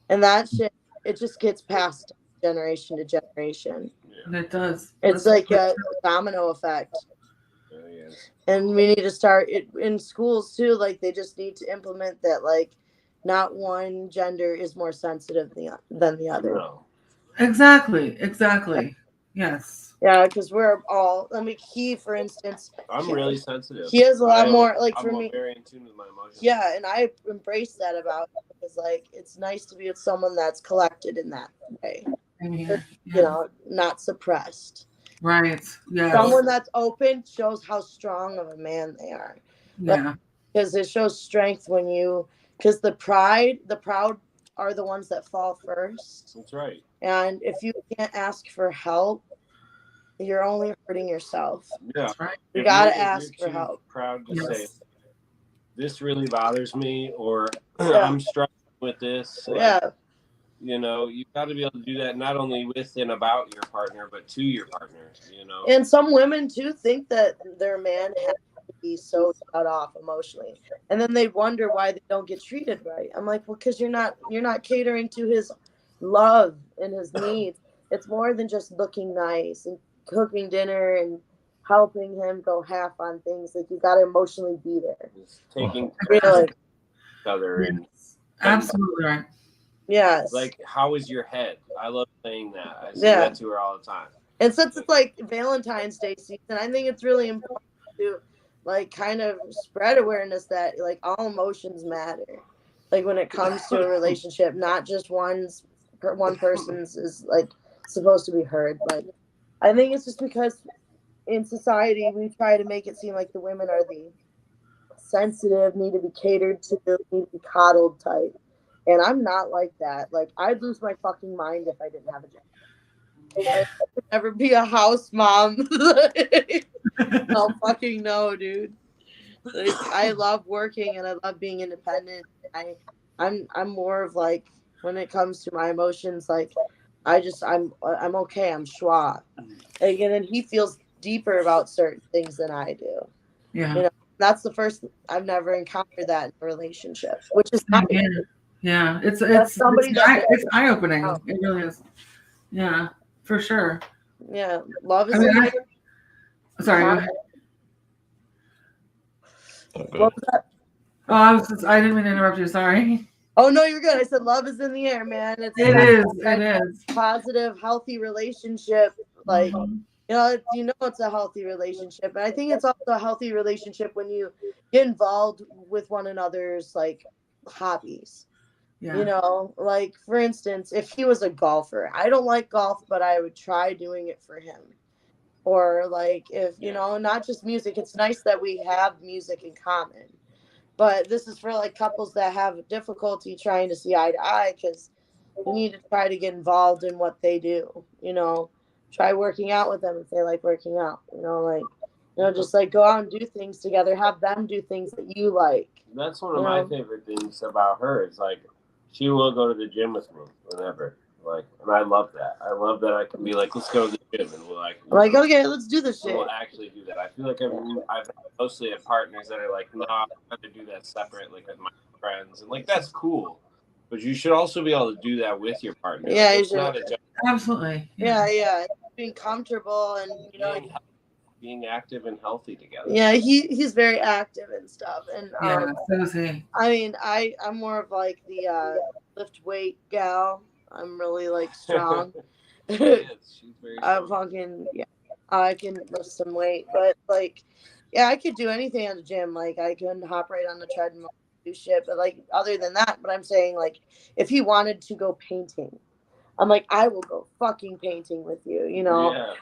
And that shit, it just gets passed generation to generation. It does. It's like a domino effect. And we need to start it in schools too. Like they just need to implement that, like not one gender is more sensitive than the other. Exactly. Yes. Yeah, because we're all. I mean, for instance, I'm really sensitive. He has a lot more. Like for me, very in tune with my emotions. Yeah, and I embrace that about him, because like it's nice to be with someone that's collected in that way. You know, not suppressed. Right. Yeah. Someone that's open shows how strong of a man they are. Yeah. Because it shows strength when because the proud are the ones that fall first. That's right. And if you can't ask for help, you're only hurting yourself. Yeah. That's right. You gotta ask for help. Proud to say, this really bothers me, or I'm struggling with this. Yeah. You know, you got to be able to do that not only with and about your partner, but to your partner, you know. And some women, too, think that their man has to be so shut off emotionally. And then they wonder why they don't get treated right. I'm like, well, because you're not catering to his love and his needs. It's more than just looking nice and cooking dinner and helping him go half on things. Like, you got to emotionally be there. Just taking care of each other. And absolutely right. Yes. Like, how is your head? I love saying that. I say that to her all the time. And since it's like Valentine's Day season, I think it's really important to like kind of spread awareness that like all emotions matter. Like when it comes to a relationship, not just one person's is like supposed to be heard. Like I think it's just because in society we try to make it seem like the women are the sensitive, need to be catered to, need to be coddled type. And I'm not like that. Like, I'd lose my fucking mind if I didn't have a job. I could never be a house mom. I'll fucking no, dude. Like, I love working and I love being independent. I'm more of like, when it comes to my emotions, like, I'm okay. I'm schwa. And then he feels deeper about certain things than I do. Yeah. You know, that's the first. I've never encountered that in a relationship, which is nice. Yeah. It's eye opening. It really is. Yeah, for sure. Yeah, love is. Sorry. Go ahead. What was that? Oh, I didn't mean to interrupt you. Sorry. Oh no, you're good. I said love is in the air, man. It is. Positive, healthy relationship. Like you know, it's a healthy relationship, and I think it's also a healthy relationship when you get involved with one another's like hobbies. Yeah. You know, like for instance, if he was a golfer, I don't like golf, but I would try doing it for him. Or like if you know, not just music. It's nice that we have music in common. But this is for like couples that have difficulty trying to see eye to eye because you need to try to get involved in what they do. You know, try working out with them if they like working out. You know, like just like go out and do things together. Have them do things that you like. That's one of my favorite things about her. Is like she will go to the gym with me whenever. Like, and I love that. I love that I can be like, let's go to the gym, and we're like, okay, let's do this shit. We'll actually do that. I feel like I've mostly had partners that are like, nah, I'm going to do that separate, like with my friends, and like that's cool. But you should also be able to do that with your partner. Yeah, it's not a absolutely. Yeah. Being comfortable and being active and healthy together. Yeah, he's very active and stuff, and so is he. I mean, I'm more of like the lift weight gal. I'm really like strong. She's very I'm fucking I can lift some weight, but like I could do anything at the gym. Like I can hop right on the treadmill, do shit. But like other than that, but I'm saying like if he wanted to go painting, I'm like I will go fucking painting with you. You know,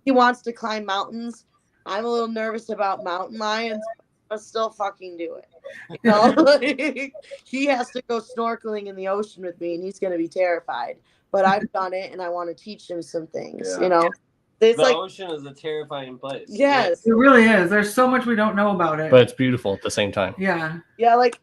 he wants to climb mountains. I'm a little nervous about mountain lions, but still fucking do it. You know, like, he has to go snorkeling in the ocean with me, and he's gonna be terrified. But I've done it, and I want to teach him some things. You know, the ocean is a terrifying place. Yes, it really is. There's so much we don't know about it, but it's beautiful at the same time. Yeah. Like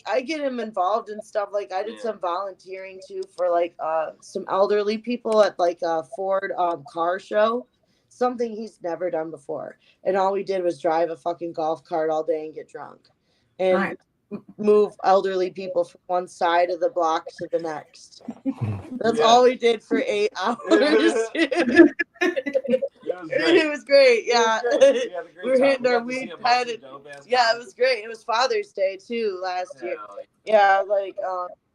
I get him involved in stuff. Like I did some volunteering too for like some elderly people at like a Ford car show. Something he's never done before, and all we did was drive a fucking golf cart all day and get drunk and move elderly people from one side of the block to the next. That's all we did for 8 hours. It was great. Yeah, we were hitting our weed headed. Yeah, it was great. It was Father's Day too last year. Yeah, like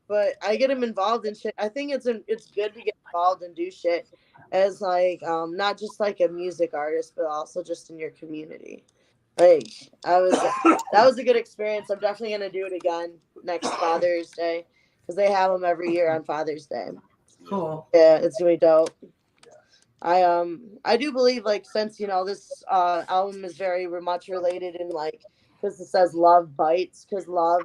but I get him involved in shit. I think it's good to get involved and do shit as like not just like a music artist, but also just in your community. Like that was a good experience. I'm definitely gonna do it again next Father's Day because they have them every year on Father's Day. Cool. Yeah, it's gonna be dope. I do believe like since this album is very much related in like because it says love bites because love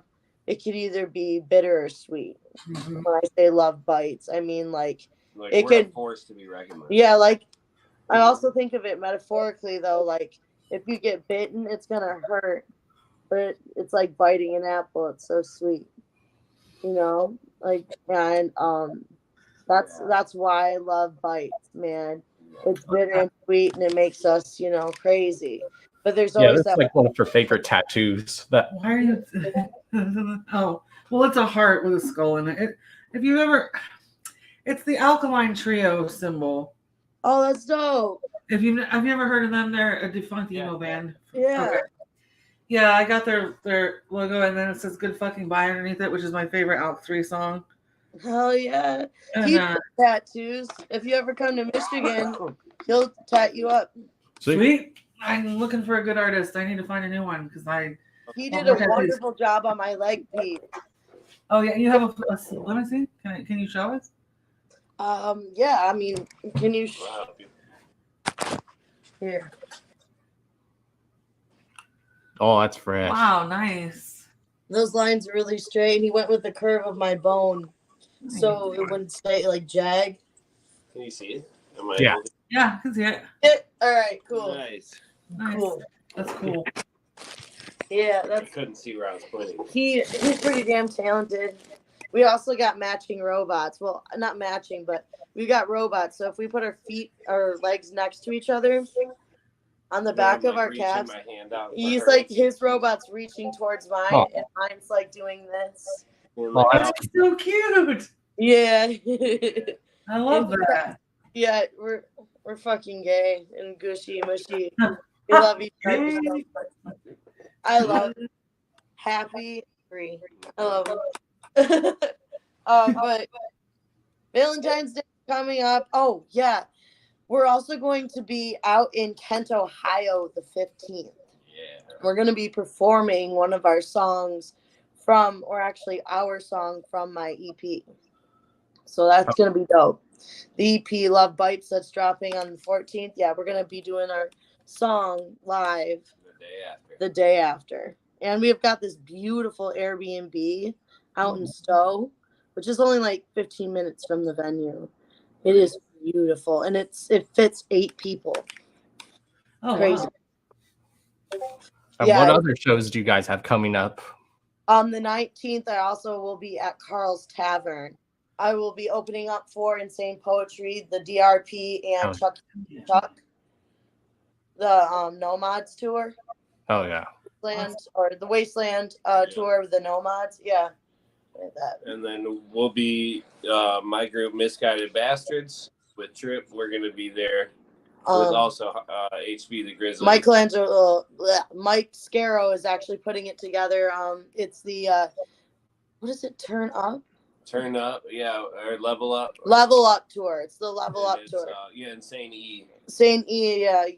it could either be bitter or sweet. Mm-hmm. When I say love bites, I mean like it we're could a force to be reckoned with. Yeah, like I also think of it metaphorically though, like if you get bitten, it's gonna hurt, but it's like biting an apple. It's so sweet, like and that's why I love bites, man. It's bitter and sweet, and it makes us, crazy. But there's always that's like one of her favorite tattoos. That why are you? Oh, well, it's a heart with a skull in it. If you ever, it's the Alkaline Trio symbol. Oh, that's dope. Have you ever heard of them? They're a defunct emo band. Yeah. Okay. Yeah, I got their logo, and then it says "Good Fucking Bye" underneath it, which is my favorite Alk 3 song. Hell yeah. He does tattoos. If you ever come to Michigan, he'll tat you up. Sweet. I'm looking for a good artist. I need to find a new one because he did a wonderful job on my leg piece. Oh yeah, you have a let me see. Can you show us? Yeah, I mean, can you here? Oh, that's fresh. Wow, nice. Those lines are really straight. He went with the curve of my bone, so it wouldn't stay like jag. Can you see it? Yeah, I can see it. All right, cool. Nice. Cool. That's cool. Yeah, I couldn't see where I was pointing. He's pretty damn talented. We also got matching robots. Well, not matching, but we got robots. So if we put our legs next to each other on the back of our calves, he's like, his robot's reaching towards mine, and mine's like doing this. Oh, that's so cute. Yeah. I love that. Yeah, we're fucking gay and gushy mushy. We love each other so much. I love it. Happy, free. I love it. But Valentine's Day coming up. Oh yeah, we're also going to be out in Kent, Ohio, the 15th. Yeah. We're going to be performing one of our songs our song from my EP. So that's going to be dope. The EP Love Bites that's dropping on the 14th. Yeah, we're going to be doing our song live the day after. And we've got this beautiful Airbnb out in Stowe, which is only like 15 minutes from the venue. It is beautiful, and it fits 8 people. Oh, crazy. Wow. And what other shows do you guys have coming up? On the 19th, I also will be at Carl's Tavern. I will be opening up for Insane Poetry, the DRP, and Chuck, the Nomads tour. Oh yeah. The Wasteland tour of the Nomads. Yeah. Like that. And then we'll be my group, Misguided Bastards, with Trip. We're gonna be there with also HB the Grizzly. Mike Scarrow is actually putting it together. It's the what is it? Turn Up, yeah, or Level Up. Level Up tour. It's the Level Up tour. Insane E. Insane E, yeah. I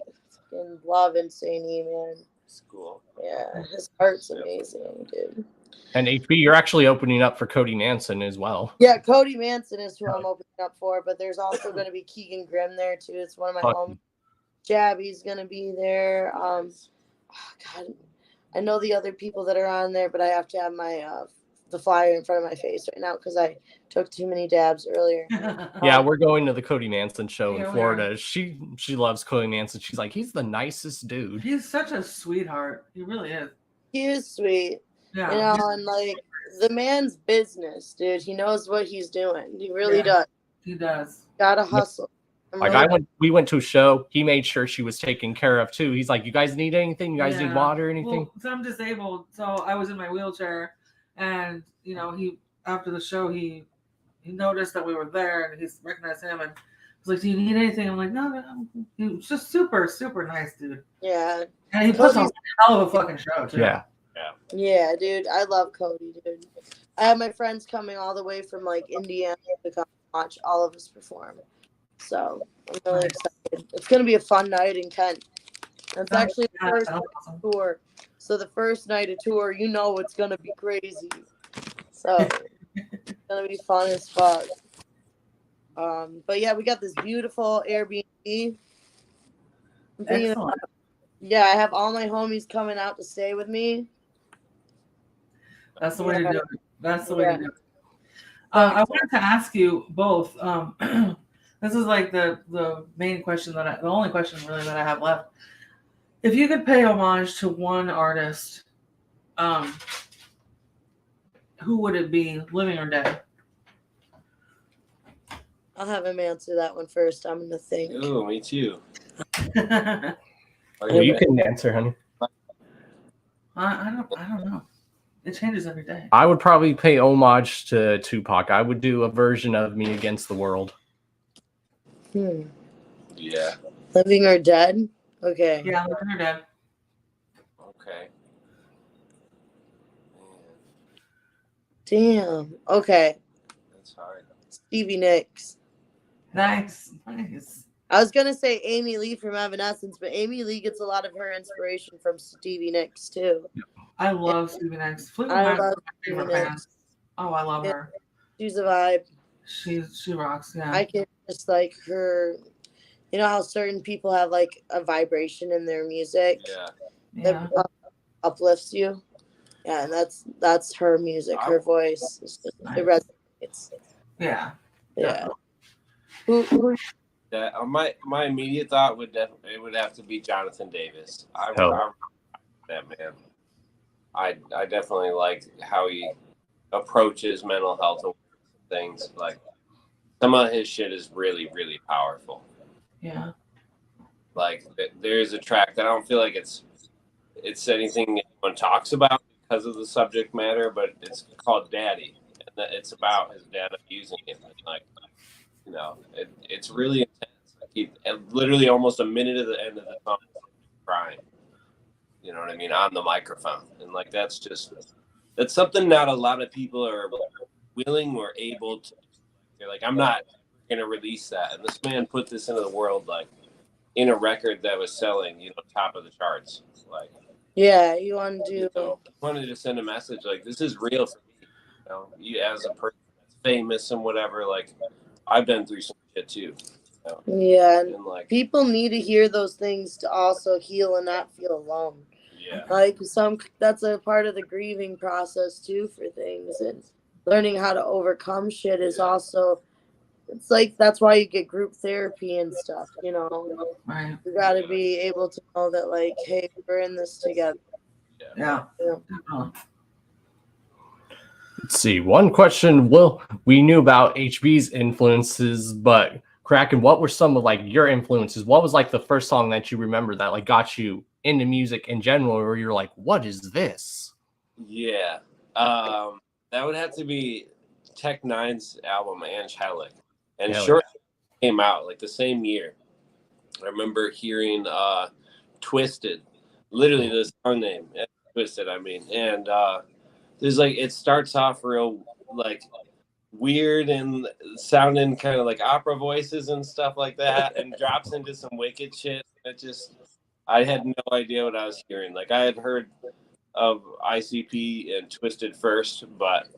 love Insane E, man. It's cool. Yeah, his art's amazing, dude. And HB, you're actually opening up for Cody Manson as well. Yeah, Cody Manson is who I'm opening up for, but there's also going to be Keegan Grimm there too. It's one of my homies. Jabby's going to be there. God, I know the other people that are on there, but I have to have my the flyer in front of my face right now because I took too many dabs earlier. Yeah, we're going to the Cody Manson show in Florida. She loves Cody Manson. She's like, he's the nicest dude. He's such a sweetheart. He really is. He is sweet. Yeah. You know, and like the man's business, dude. He knows what he's doing. He really does. He does. Gotta hustle. We went to a show. He made sure she was taken care of too. He's like, you guys need anything? You guys need water or anything? Well, so I'm disabled, so I was in my wheelchair, and you know, after the show he noticed that we were there, and he recognized him, and was like, "Do you need anything?" I'm like, "No." He was just super, super nice, dude. Yeah. And he puts on a hell of a fucking show too. Yeah. Yeah, dude. I love Cody, dude. I have my friends coming all the way from like Indiana to come watch all of us perform. So I'm really excited. It's gonna be a fun night in Kent. It's actually the first tour. So the first night of tour, you know it's gonna be crazy. So it's gonna be fun as fuck. But yeah, we got this beautiful Airbnb. Yeah, I have all my homies coming out to stay with me. That's the way to do it. That's the way to do it. I wanted to ask you both. This is like the main question the only question really that I have left. If you could pay homage to one artist, who would it be, living or dead? I'll have him answer that one first. I'm gonna think. Ooh, me too. You can answer, honey. I don't know. It changes every day. I would probably pay homage to Tupac. I would do a version of Me Against the World. Yeah. Living or dead? Okay. Yeah, living or dead. Okay. Damn. Okay. That's hard. Stevie Nicks. Nice. I was gonna say Amy Lee from Evanescence, but Amy Lee gets a lot of her inspiration from Stevie Nicks too. I love Stevie Nicks. I love Stevie Nicks. Oh, I love her. She's a vibe. She rocks. Yeah. I can just like her. You know how certain people have like a vibration in their music that uplifts you. Yeah, and that's her music. Her voice. It resonates. Yeah. Yeah. That my immediate thought would have to be Jonathan Davis. I'm that man. I definitely liked how he approaches mental health and things. Like some of his shit is really, really powerful. Yeah. Like there's a track that I don't feel like it's anything anyone talks about because of the subject matter, but it's called Daddy, and it's about his dad abusing him. And like, you know, it's really intense. Like literally almost a minute at the end of the song, crying. You know what I mean, on the microphone, and like that's something not a lot of people are willing or able to. They're like, I'm not gonna release that, and this man put this into the world like in a record that was selling, top of the charts. Like, yeah, you want to do. I wanted to send a message like this is real for me. You as a person that's famous and whatever. Like, I've been through some shit too. Yeah, and like people need to hear those things to also heal and not feel alone. Yeah, like that's a part of the grieving process too for things, and learning how to overcome shit is also. It's like that's why you get group therapy and stuff, Right. You got to be able to know that, like, hey, we're in this together. Yeah. Let's see. One question. Well, we knew about HB's influences, but Kraken, what were some of like your influences? What was like the first song that you remember that like got you into music in general, or you're like, what is this? Yeah, that would have to be Tech Nine's album Angelic. And Short came out like the same year. I remember hearing Twisted, literally the song name, Twisted, I mean. And there's like, it starts off real like weird and sounding kind of like opera voices and stuff like that, and drops into some wicked shit. I had no idea what I was hearing. Like, I had heard of ICP and Twisted first, but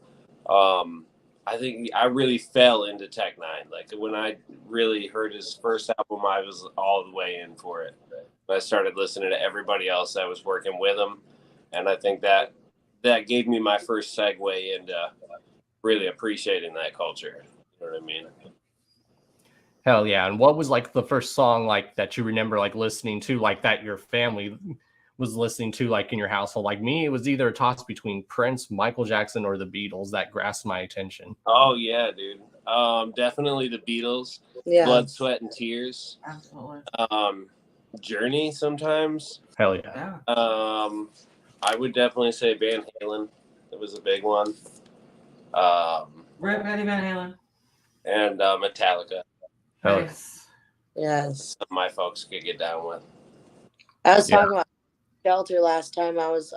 I think I really fell into Tech Nine. Like, when I really heard his first album, I was all the way in for it. I started listening to everybody else that was working with him, and I think that gave me my first segue into really appreciating that culture. You know what I mean? Hell yeah. And what was like the first song like that you remember like listening to, like that your family was listening to like in your household? Like me, it was either a toss between Prince, Michael Jackson, or the Beatles that grasped my attention. Oh yeah, dude. Definitely the Beatles. Yeah. Blood, Sweat, and Tears. Absolutely. Journey sometimes. Hell yeah. I would definitely say Van Halen. That was a big one. Eddie Van Halen. And Metallica. Nice. Yes. Some my folks could get down with. I was talking about Shelter last time I was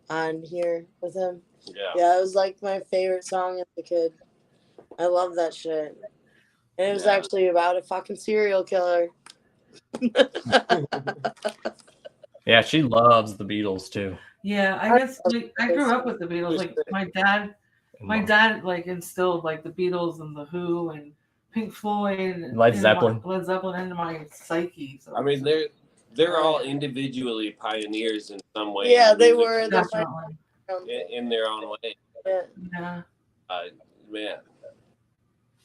on here with him. Yeah, it was like my favorite song as a kid. I love that shit. And it was actually about a fucking serial killer. Yeah, she loves the Beatles too. Yeah, I guess like, I grew up with the Beatles. Like my dad like instilled like the Beatles and the Who and Pink Floyd and Led Zeppelin into my psyche. So. I mean, they're all individually pioneers in some way. Yeah, they were. In their own way. Yeah. Man.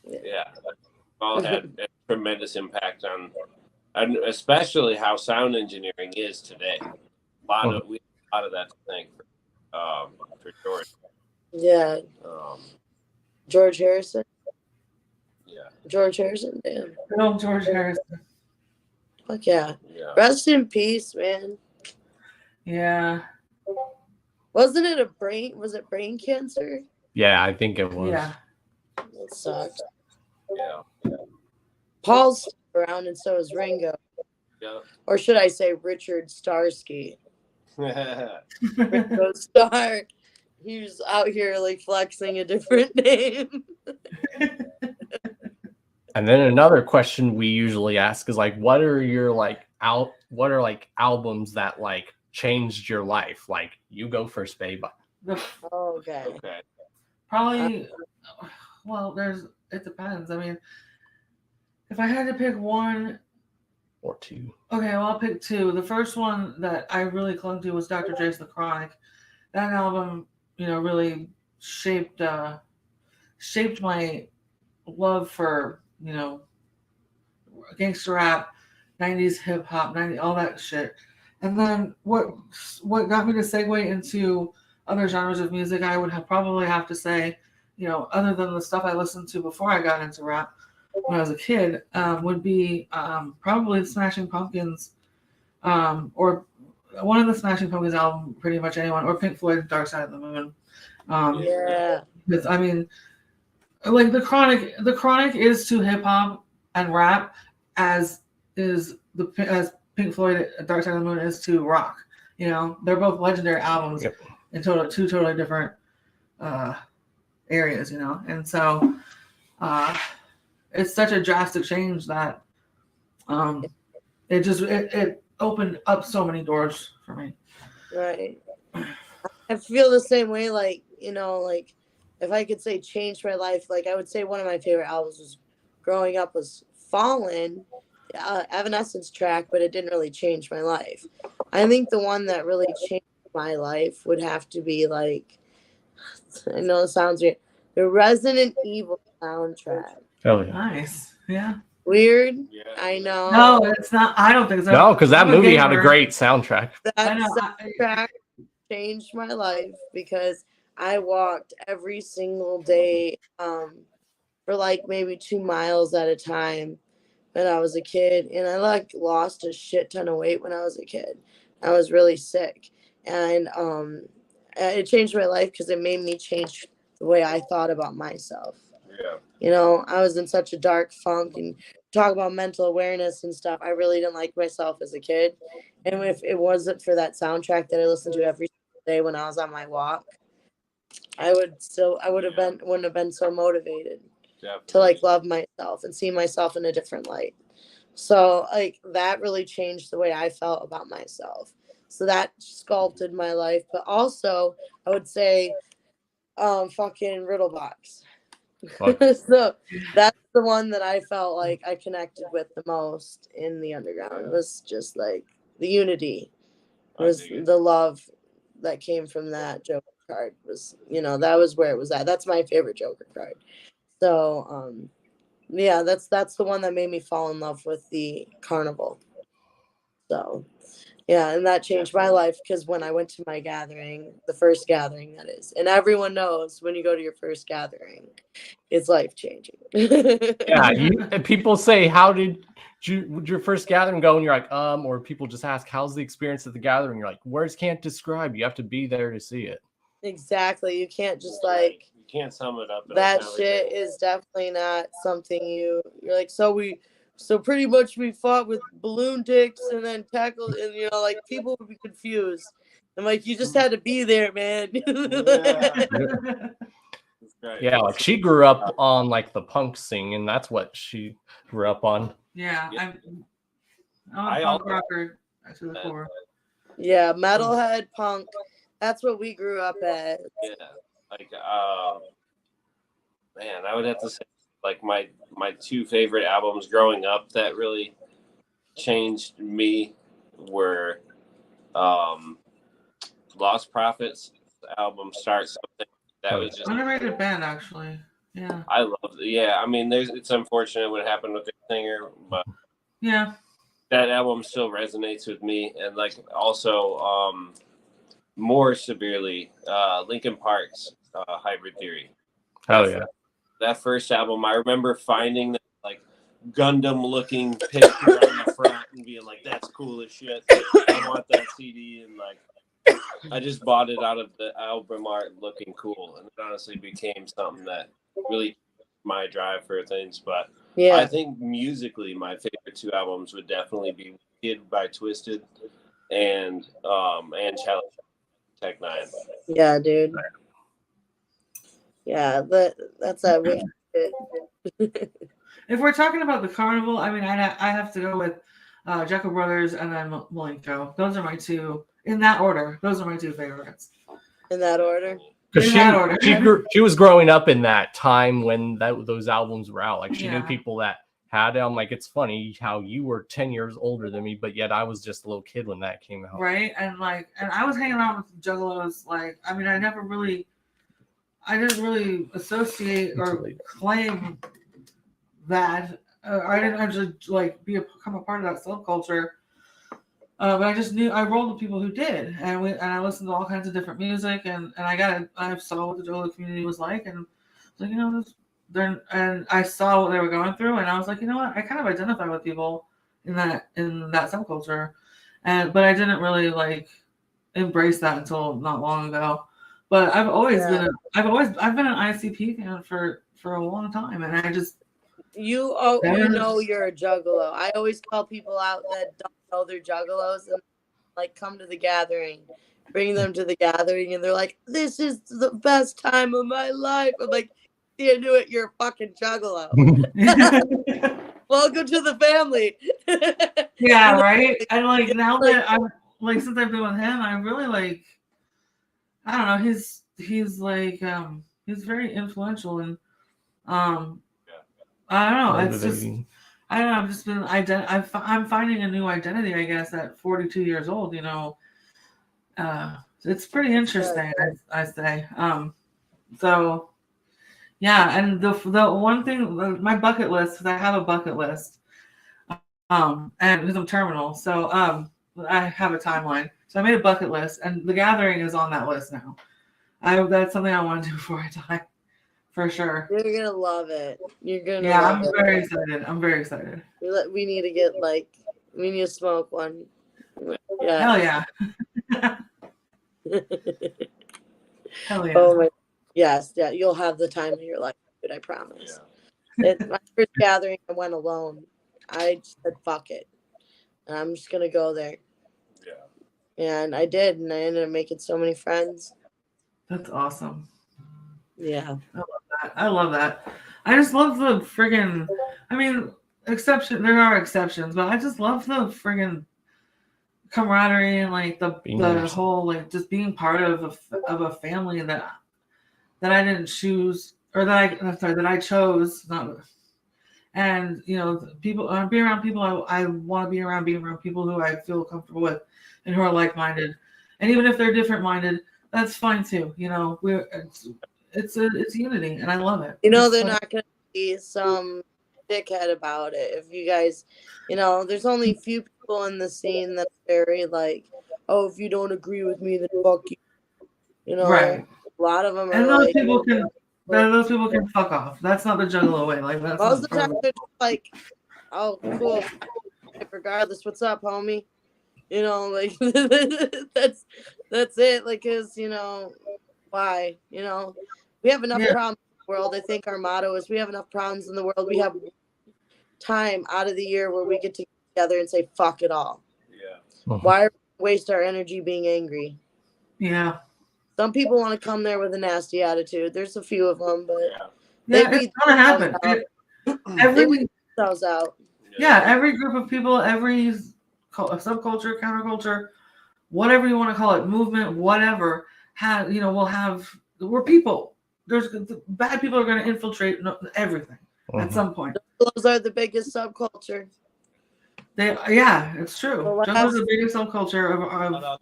Yeah. All had a tremendous impact on, and especially how sound engineering is today. A lot of that to thank for George. Yeah. George Harrison. Yeah. George Harrison, damn. No, George Harrison. Fuck yeah. Rest in peace, man. Yeah. Wasn't it was it brain cancer? Yeah, I think it was. Yeah. That sucked. Yeah. Paul's still around and so is Ringo. Yeah. Or should I say Richard Starsky? Ringo Starr. He was out here like flexing a different name. And then another question we usually ask is like, what are your what are like albums that like changed your life? Like, you go first, babe. Okay. Probably. Well, it depends. I mean, if I had to pick one or two. Okay, well, I'll pick two. The first one that I really clung to was Dr. Dre's The Chronic. That album, really shaped my love for, gangster rap, 90s hip hop, all that shit. And then what got me to segue into other genres of music, I would probably have to say, you know, other than the stuff I listened to before I got into rap when I was a kid, would be probably the Smashing Pumpkins, or one of the Smashing Pumpkins album, pretty much anyone, or Pink Floyd, Dark Side of the Moon. Yeah. Because I mean, like the Chronic is to hip hop and rap as Pink Floyd, Dark Side of the Moon is to rock. You know, they're both legendary albums in two totally different areas. You know, and so it's such a drastic change that it opened up so many doors for me. Right. I feel the same way. Like, you know, like if I could say changed my life, like I would say one of my favorite albums was growing up was Fallen, Evanescence track, but it didn't really change my life. I think the one that really changed my life would have to be like, I know it sounds weird, the Resident Evil soundtrack. Oh yeah. Nice. Yeah. Weird. Yeah. I know. No, it's not. I don't think so. No, because that movie had a great soundtrack. That soundtrack changed my life because I walked every single day for like maybe 2 miles at a time when I was a kid, and I like lost a shit ton of weight when I was a kid. I was really sick, and it changed my life because it made me change the way I thought about myself. Yeah. You know, I was in such a dark funk, and talk about mental awareness and stuff. I really didn't like myself as a kid. And if it wasn't for that soundtrack that I listened to every day when I was on my walk, wouldn't have been so motivated to like love myself and see myself in a different light. So like that really changed the way I felt about myself. So that sculpted my life. But also I would say fucking Riddlebox. So that's the one that I felt like I connected with the most in the underground. It was just like the unity, was the love that came from that Joker card. Was, you know, that was where it was at. That's my favorite Joker card. So yeah, that's the one that made me fall in love with the carnival. So yeah, and that changed my life because when I went to my gathering, the first gathering that is, and everyone knows when you go to your first gathering, it's life changing. Yeah, people say, "How did your first gathering go?" And you're like, or people just ask, "How's the experience at the gathering?" You're like, "Words can't describe. You have to be there to see it." Exactly. You can't just like. You can't sum it up. That shit is definitely not something you're like. So pretty much we fought with balloon dicks and then tackled, and you know, like people would be confused. And like you just had to be there, man. Yeah, like she grew up on like the punk scene, and that's what she grew up on. Yeah, I'm a punk rocker to the core. Yeah, metalhead punk. That's what we grew up at. Yeah, like man, I would have to say like my two favorite albums growing up that really changed me were Lost Prophets album Start Something. That was just underrated band, actually. Yeah, I love it. Yeah, I mean, it's unfortunate what happened with the singer, but yeah, that album still resonates with me. And like also more severely, Linkin Park's Hybrid Theory. Oh yeah. That first album, I remember finding that like Gundam looking picture on the front and being like, that's cool as shit. I want that CD. And like, I just bought it out of the album art looking cool. And it honestly became something that really my drive for things. But yeah, I think musically, my favorite two albums would definitely be Kid by Twisted and Challenge Tech 9. Yeah, dude. Yeah, that's that wicked shit. If we're talking about the carnival, I mean, I have to go with Jekyll Brothers and then Malenko. Those are my two, in that order. Those are my two favorites. In that order? Because she was growing up in that time when those albums were out. Like she knew people that had it. I'm like, it's funny how you were 10 years older than me, but yet I was just a little kid when that came out. Right, and I was hanging out with Juggalos. Like, I mean, I didn't really associate or claim that. I didn't actually like become a part of that subculture But I just knew I rolled with people who did, and I listened to all kinds of different music, and I saw what the Jolo community was like, and like, you know, and I saw what they were going through, and I was like, you know what, I kind of identify with people in that subculture, but I didn't really like embrace that until not long ago. But I've been an ICP fan for a long time, and I just you know you're a juggalo. I always call people out that don't know they're juggalos and like come to the gathering, bring them to the gathering, and they're like, "This is the best time of my life." I'm like, "You knew it. You're a fucking juggalo." Welcome to the family. Yeah, right. And like now that I'm like, since I've been with him, I really like. I don't know. He's like he's very influential, and I don't know. It's just I don't know. I've just been I'm finding a new identity, I guess, at 42 years old. You know, it's pretty interesting. I say. So yeah, and the one thing, my bucket list, because I have a bucket list, and because I'm terminal, so I have a timeline. So I made a bucket list, and the gathering is on that list now. That's something I want to do before I die, for sure. You're gonna love it. You're gonna. Yeah, love I'm very excited. I'm very excited. We need to get we need to smoke one. Yeah. Hell yeah. Hell yeah. Oh my. Yes, yeah. You'll have the time of your life, dude. I promise. My first gathering, I went alone. I just said, "Fuck it," and I'm just gonna go there. Yeah. And I did, and I ended up making so many friends. That's awesome. Yeah. I love that. I just love the friggin'. I mean, there are exceptions, but I just love the friggin' camaraderie and like the whole like just being part of a family that I didn't choose, or that I chose. Not, and you know, people. Being around people I want to be around. Being around people who I feel comfortable with and who are like-minded, and even if they're different-minded, that's fine too. You know, it's unity, and I love it. You know, they're not going to be some dickhead about it. If you guys, you know, there's only a few people in the scene that are very like, "Oh, if you don't agree with me, then fuck you." You know, right? A lot of them are and like, those people can fuck off. That's not the juggalo way. Like that's most of the time they're just like, "Oh, cool. Regardless, what's up, homie?" You know, like that's it. Like, cause you know, why? You know, we have enough problems in the world. I think our motto is we have enough problems in the world. We have time out of the year where we get together and say fuck it all. Yeah. Why waste our energy being angry? Yeah. Some people want to come there with a nasty attitude. There's a few of them, but it's gonna happen. Every themselves out. Yeah, every group of people, every subculture, counterculture, whatever you want to call it, movement, whatever, we're people. There's bad people are going to infiltrate everything at some point. Those are the biggest subculture. It's true. Those are the biggest subculture of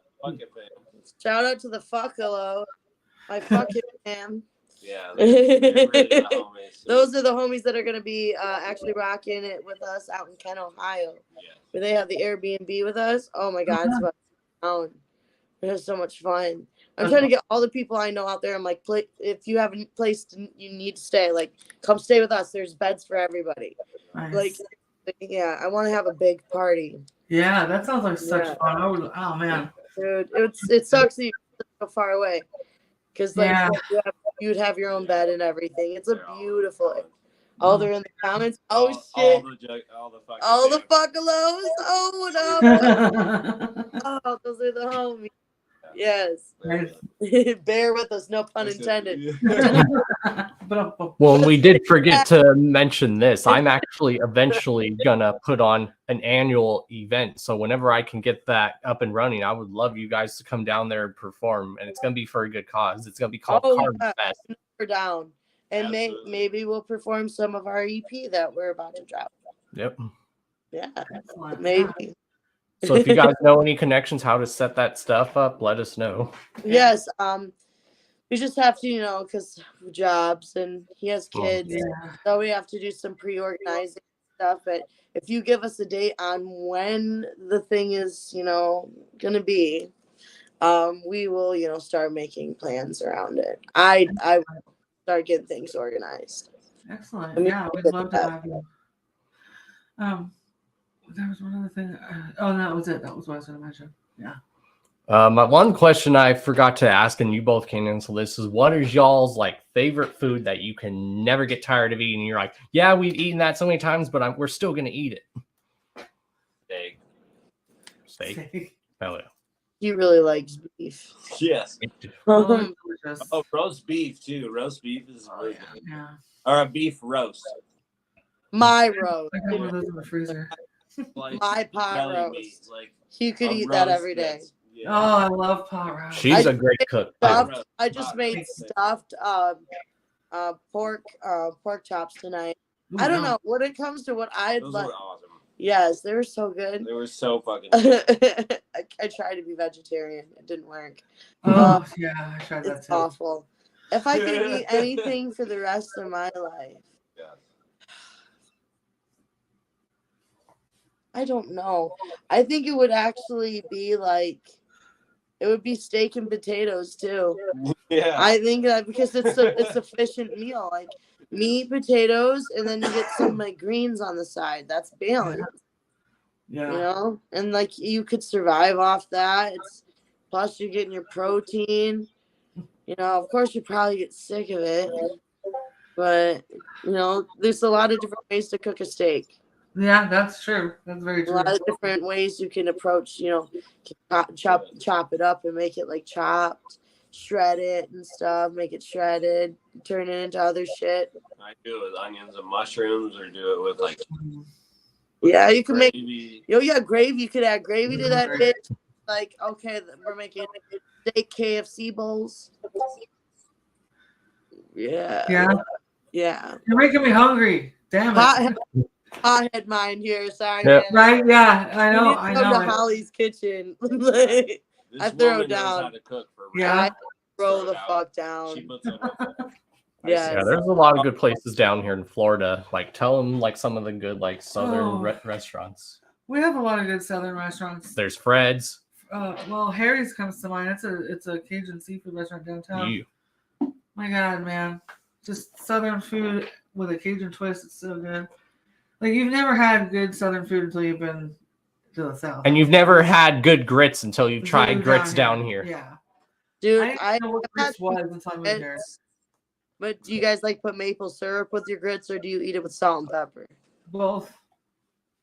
shout out to the fuckalo. I fuck it, man. Yeah, they're really the homies. Those are the homies that are going to be actually rocking it with us out in Kent, Ohio, where they have the Airbnb with us. Oh my God, it's about town. It so much fun. I'm trying to get all the people I know out there. I'm like, if you have a place you need to stay, like, come stay with us. There's beds for everybody. Nice. Like, yeah, I want to have a big party. Yeah, that sounds like such fun. Oh man, dude, it sucks that you're so far away. Because like you'd have your own bed and everything. It's a beautiful. Oh, they're in the comments. Oh shit! All the fuckalos. Oh, what up? Oh, those are the homies. Yes. Bear with us. No pun intended. Well, we did forget to mention this. I'm actually eventually gonna put on an annual event. So whenever I can get that up and running, I would love you guys to come down there and perform. And it's gonna be for a good cause. It's gonna be called Card Fest. We're down. And maybe we'll perform some of our EP that we're about to drop. Yep. Yeah. Maybe. So if you guys know any connections, how to set that stuff up, let us know. Yes. We just have to, because jobs and he has kids. So we have to do some pre-organizing. stuff. But if you give us a date on when the thing is, gonna be, we will, start making plans around it. I will start getting things organized. Excellent. I mean, Yeah, we'd love to have you. There was one other thing. No, that was it. That was what I was going to mention. Yeah. My one question I forgot to ask, and you both came into this, is what is y'all's like favorite food that you can never get tired of eating? You're like, yeah, we've eaten that so many times, but we're still gonna eat it. Steak. Hell yeah. He really likes beef. Yes. Oh, roast beef too. Roast beef is really good. Yeah. Or a beef roast. My roast. I got one of those in the freezer. Like My pot belly roast. meat, like You could a eat that roast every day. that's- Yeah. Oh, I love pot roast. She's a great cook. I just made stuffed pork chops tonight. Ooh, I don't yum. know when it comes to what I'd Those like. were awesome. Yes, they were so good. They were so fucking good. I tried to be vegetarian. It didn't work. Oh, yeah, I tried that It's too. awful. If I could eat anything for the rest of my life, Yeah. I don't know. I think it would actually be like, it would be steak and potatoes too. Yeah. I think that because it's a sufficient meal, like meat, potatoes, and then you get some like greens on the side. That's balanced. Yeah. And like you could survive off that. Plus you're getting your protein. Of course you probably get sick of it, but there's a lot of different ways to cook a steak. Yeah, that's true. That's very A true. lot of different ways you can approach, chop it up and make it like chopped, shred it and stuff, make it shredded, turn it into other shit. I do it with onions and mushrooms, or do it with like. Yeah, you can make. Gravy. Gravy. You could add gravy to that bitch. Like, okay, we're making steak KFC bowls. Yeah. Yeah. Yeah. You're making me hungry. Damn it. Pothead mind here. Sorry, Yep. man. Right? Yeah, I know. You need to I come know. to Holly's kitchen. I throw woman knows down. how to cook for Yeah. I throw the fuck down. She puts it on. Yes. Yeah, there's a lot of good places down here in Florida. Like, tell them like some of the good like southern Oh. restaurants. We have a lot of good southern restaurants. There's Fred's. Well, Harry's comes to mind. It's a Cajun seafood restaurant downtown. You. My God, man, just southern food with a Cajun twist. It's so good. Like you've never had good southern food until you've been to the south. And you've never had good grits until you've tried grits down here. Yeah, Dude, I didn't know what grits was until I moved here. But do you guys like put maple syrup with your grits, or do you eat it with salt and pepper? Both.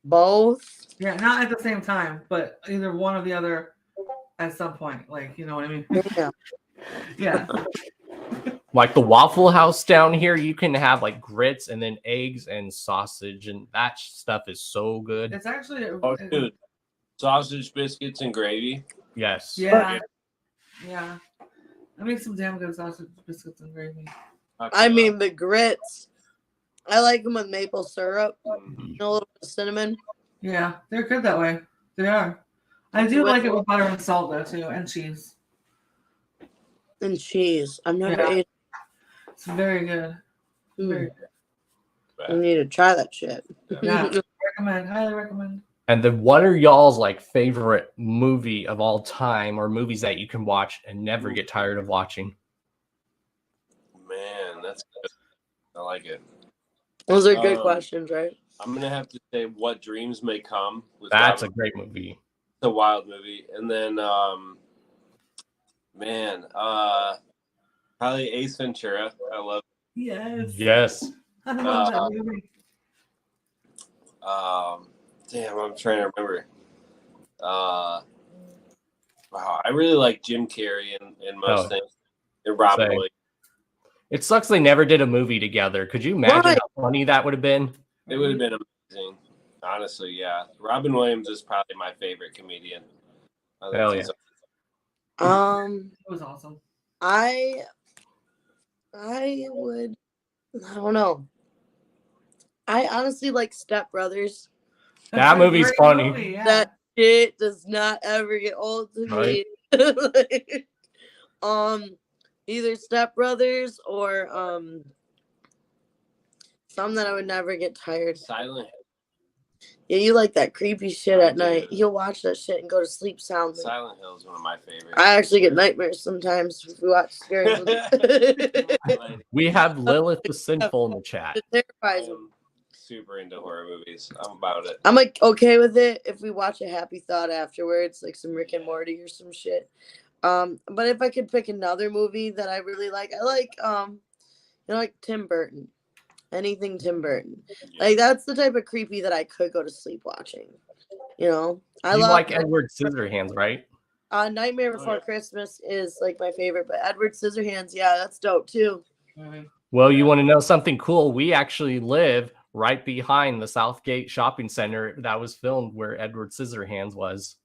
Both? Yeah, not at the same time, but either one or the other at some point. Like, you know what I mean? Yeah. Yeah. Like the Waffle House down here, you can have like grits and then eggs and sausage, and that stuff is so good. It's actually Oh, dude, sausage, biscuits, and gravy. Yes. Yeah. Yeah. I make some damn good sausage, biscuits, and gravy. I mean, the grits, I like them with maple syrup, a little bit of cinnamon. Yeah, they're good that way. They are. I do like it with butter and salt though too, and cheese. And cheese. I've never Yeah. ate. It's very good. Very good. I need to try that shit. Yeah, recommend. Highly recommend. And then what are y'all's like favorite movie of all time, or movies that you can watch and never get tired of watching? Man, that's good. I like it. Those are good questions, right? I'm gonna have to say What Dreams May Come. That's a great movie. It's a wild movie. And then probably Ace Ventura. I love Yes. Yes. I love that movie. damn, I'm trying to remember. Wow, I really like Jim Carrey in most things. And Robin Same. Williams. It sucks they never did a movie together. Could you imagine Right. how funny that would have been? It would have been amazing. Honestly, yeah. Robin Williams is probably my favorite comedian. Hell yeah. It was awesome. I don't know. I honestly like Step Brothers. That movie's funny. That shit does not ever get old to me. Either Step Brothers or some that I would never get tired. Silent Yeah, you like that creepy shit at night. You'll watch that shit and go to sleep soundly. Silent Hill is one of my favorites. I actually get nightmares sometimes if we watch scary movies. We have Lilith the Sinful in the chat. It terrifies me. Super into horror movies. I'm about it. I'm like okay with it if we watch a Happy Thought afterwards, like some Rick and Morty or some shit. But if I could pick another movie that I really like, I like like Tim Burton. Anything Tim Burton. Like that's the type of creepy that I could go to sleep watching. You know? I You love like Edward Scissorhands, right? Nightmare Before Christmas is like my favorite, but Edward Scissorhands, yeah, that's dope too. Well, you want to know something cool? We actually live right behind the Southgate Shopping Center that was filmed where Edward Scissorhands was.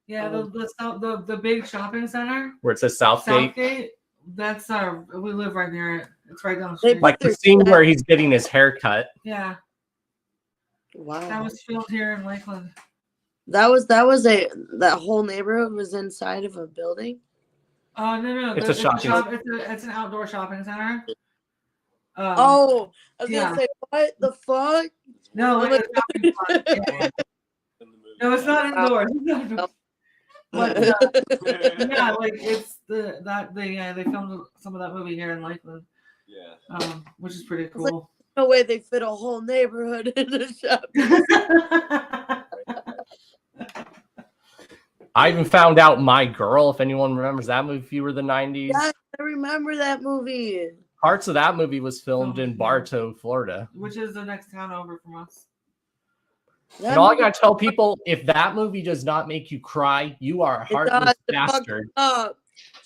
Yeah, the big shopping center Where it says Southgate. Southgate. That's we live right near it. It's right down the street. Like the scene where he's getting his hair cut. Yeah. Wow. That was filmed here in Lakeland. That whole neighborhood was inside of a building. No. It's a shopping. It's an outdoor shopping center. I was gonna say, what the fuck? No, like a shopping park. Yeah. No, it's not indoors. But, yeah, like it's they filmed some of that movie here in Lakeland. Yeah. Which is pretty cool. Like, no way they fit a whole neighborhood in a shop. I even found out My Girl, if anyone remembers that movie, fewer than 90s. Yeah, I remember that movie. Parts of that movie was filmed in Bartow, Florida. Which is the next town over from us. And all I gotta tell people, if that movie does not make you cry, you are a heartless bastard.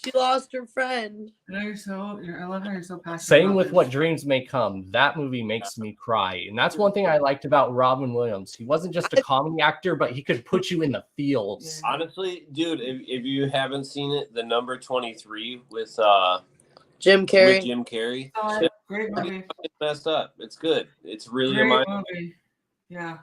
She lost her friend. I love how you're so passionate. Same with What Dreams May Come. That movie makes me cry. And that's one thing I liked about Robin Williams. He wasn't just a comedy actor, but he could put you in the feels. Honestly, dude, if you haven't seen it, The Number 23 with Jim Carrey. With Jim Carrey. Great movie. It's messed up. It's good. It's really Great movie. Yeah.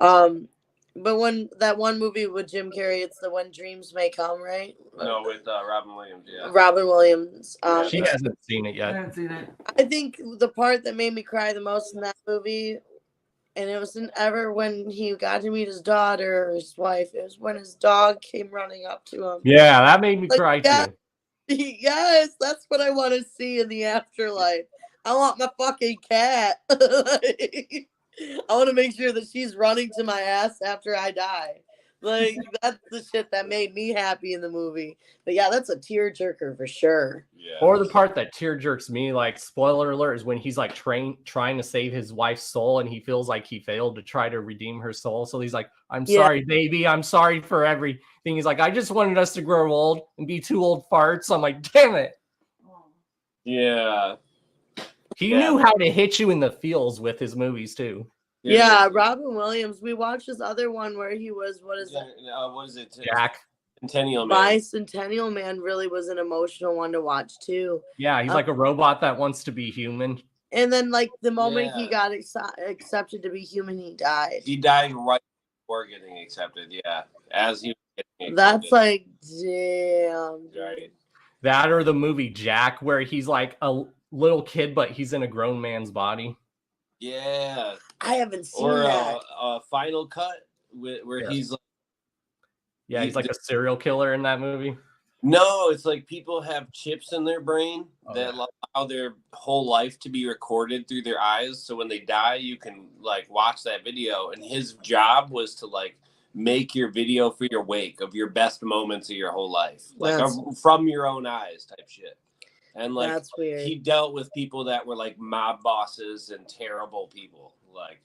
But when that one movie with Jim Carrey, it's the When Dreams May Come, right? No, with Robin Williams. Yeah. Robin Williams. She hasn't seen it yet. I haven't seen it. I think the part that made me cry the most in that movie, and it wasn't ever when he got to meet his daughter or his wife. It was when his dog came running up to him. Yeah, that made me cry too. Yes, that's what I want to see in the afterlife. I want my fucking cat. I want to make sure that she's running to my ass after I die. Like, that's the shit that made me happy in the movie. But yeah, that's a tearjerker for sure. Yeah. Or the part that tear jerks me, like, spoiler alert, is when he's like trying to save his wife's soul and he feels like he failed to try to redeem her soul. So he's like, I'm sorry, baby. I'm sorry for everything. He's like, I just wanted us to grow old and be two old farts. I'm like, damn it. Yeah. He knew how to hit you in the feels with his movies too. Yeah, Robin Williams. We watched this other one where he was, what is it? Jack. Centennial Man. Bicentennial Man really was an emotional one to watch too. Yeah, he's like a robot that wants to be human. And then, like, the moment he got accepted to be human, he died. He died right before getting accepted. Yeah, as he was getting accepted. That's like, damn. Right. That or the movie Jack, where he's like a little kid, but he's in a grown man's body. Yeah. I haven't seen or that. A Final Cut where he's like, he's like a serial killer in that movie. No, it's like people have chips in their brain that allow their whole life to be recorded through their eyes. So when they die, you can like watch that video. And his job was to like make your video for your wake of your best moments of your whole life, like from your own eyes type shit. And like that's weird. He dealt with people that were like mob bosses and terrible people, like,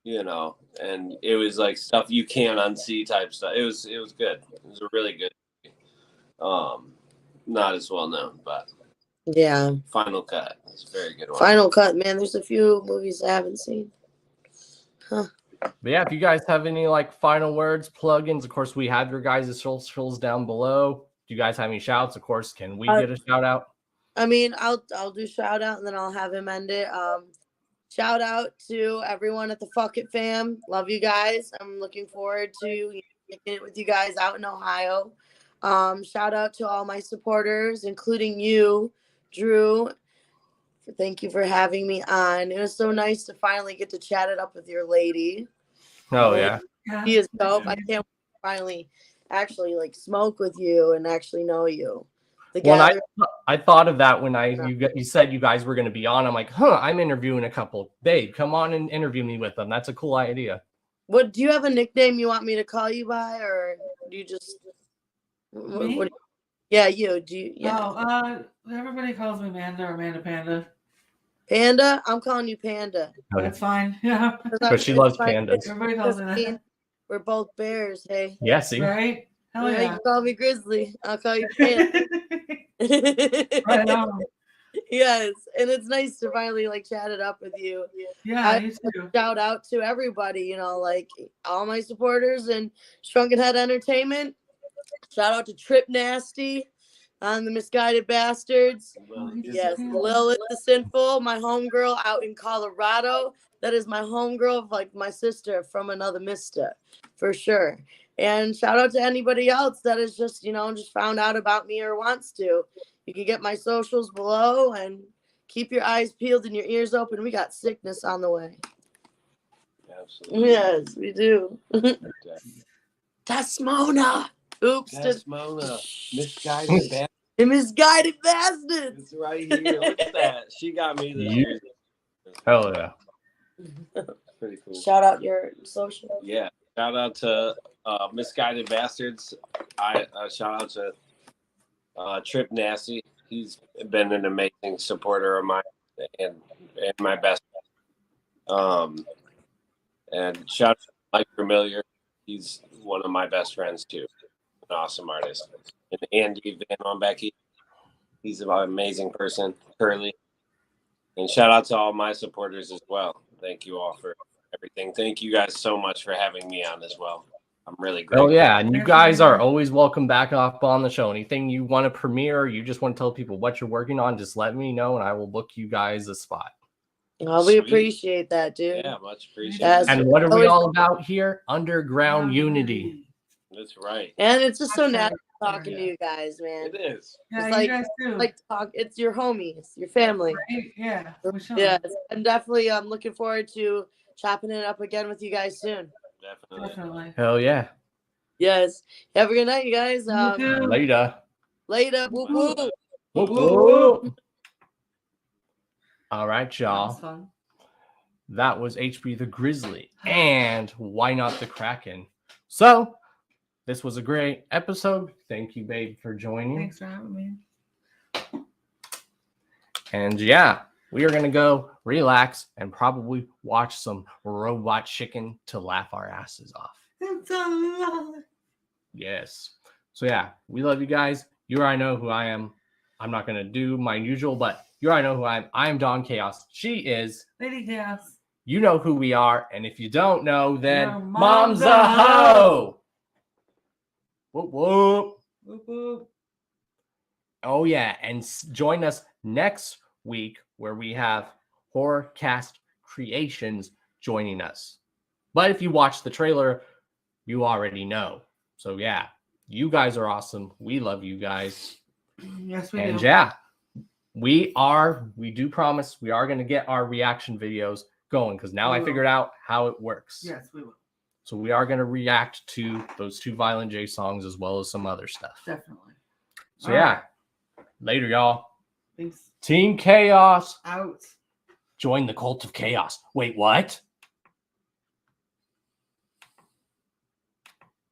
you know, and it was like stuff you can't unsee type stuff. It was good. It was a really good movie. Not as well known, but yeah. Final Cut is a very good one. Final Cut, man. There's a few movies I haven't seen. Huh. But yeah, if you guys have any like final words, plugins, of course we have your guys' socials down below. Do you guys have any shouts? Of course, can we get a shout out? I mean, I'll do shout out and then I'll have him end it. Shout out to everyone at the Fuck It fam. Love you guys. I'm looking forward to kicking it with you guys out in Ohio. Shout out to all my supporters, including you, Drew. Thank you for having me on. It was so nice to finally get to chat it up with your lady. Oh yeah. He is dope. I can't wait to finally actually like smoke with you and actually know you. Well, I thought of that when you said you guys were going to be on. I'm like, I'm interviewing a couple. Babe, come on and interview me with them. That's a cool idea. What do you have a nickname you want me to call you by, or do you just? Me? Yeah, you. Do you? Yeah. Oh, everybody calls me Manda or Manda Panda. Panda? I'm calling you Panda. That's fine. Yeah. But she loves pandas. Everybody calls me that. We're both bears, hey. Yeah, see? Right? Hell yeah. You call me Grizzly. I'll call you Panda. Right on. Yes, and it's nice to finally like chat it up with you. Yeah, you too. Shout out to everybody, like all my supporters and Shrunken Head Entertainment. Shout out to Trip Nasty on the Misguided Bastards. Yes, Lilith the Sinful, my homegirl out in Colorado. That is my homegirl, like my sister from another mister, for sure. And shout out to anybody else that is just, just found out about me or wants to. You can get my socials below and keep your eyes peeled and your ears open. We got sickness on the way. Absolutely. Yes, we do. Tasmona. Oops. Tasmona. Misguided bastard. The Misguided Bastards. It's right here. Look at that. She got me this year. Hell yeah. Pretty cool. Shout out your social. Yeah. Shout out to Misguided Bastards. Shout out to Trip Nasty. He's been an amazing supporter of mine and my best friend. And shout out to Mike Vermillion. He's one of my best friends too. An awesome artist. And Andy Van Becky. He's an amazing person. Curly. And shout out to all my supporters as well. Thank you all for everything. Thank you guys so much for having me on as well. I'm really grateful. Oh yeah, and you guys are always welcome back up on the show. Anything you want to premiere, or you just want to tell people what you're working on, just let me know and I will book you guys a spot. Oh, we appreciate that, dude. Yeah, much appreciated. Yes. And what are we all about here? Underground unity. That's right. And it's just so natural talking to you guys, man. It is. Yeah, It's you guys too. like talk. It's your homies, your family. Right? Yeah, for sure. Yes, I'm definitely looking forward to chopping it up again with you guys soon. Definitely. Hell yeah. Yes. Have a good night, you guys. Later. Later. Whoop, whoop. Whoop, whoop. All right, y'all. That was HB the Grizzly and Why Not the Kraken. So, this was a great episode. Thank you, babe, for joining. Thanks for having me. And yeah, we are going to go relax and probably watch some Robot Chicken to laugh our asses off. Yes. So yeah, we love you guys. You already know who I am. I'm not going to do my usual, but you already know who I am. I am Don Chaos. She is Lady Chaos. You know who we are. And if you don't know, then Your mom's a hoe. Whoop, whoop. Whoop, whoop. Oh, yeah. And join us next week where we have Horrorcast Creations joining us. But if you watch the trailer, you already know. So, yeah, you guys are awesome. We love you guys. Yes, we And do. yeah, we do promise we are going to get our reaction videos going because now We I will. figured out how it works. Yes, we will. So we are going to react to those 2 Violent J songs as well as some other stuff. Definitely. So All yeah, later, y'all. Peace. Team Chaos. Out. Join the cult of chaos. Wait, what?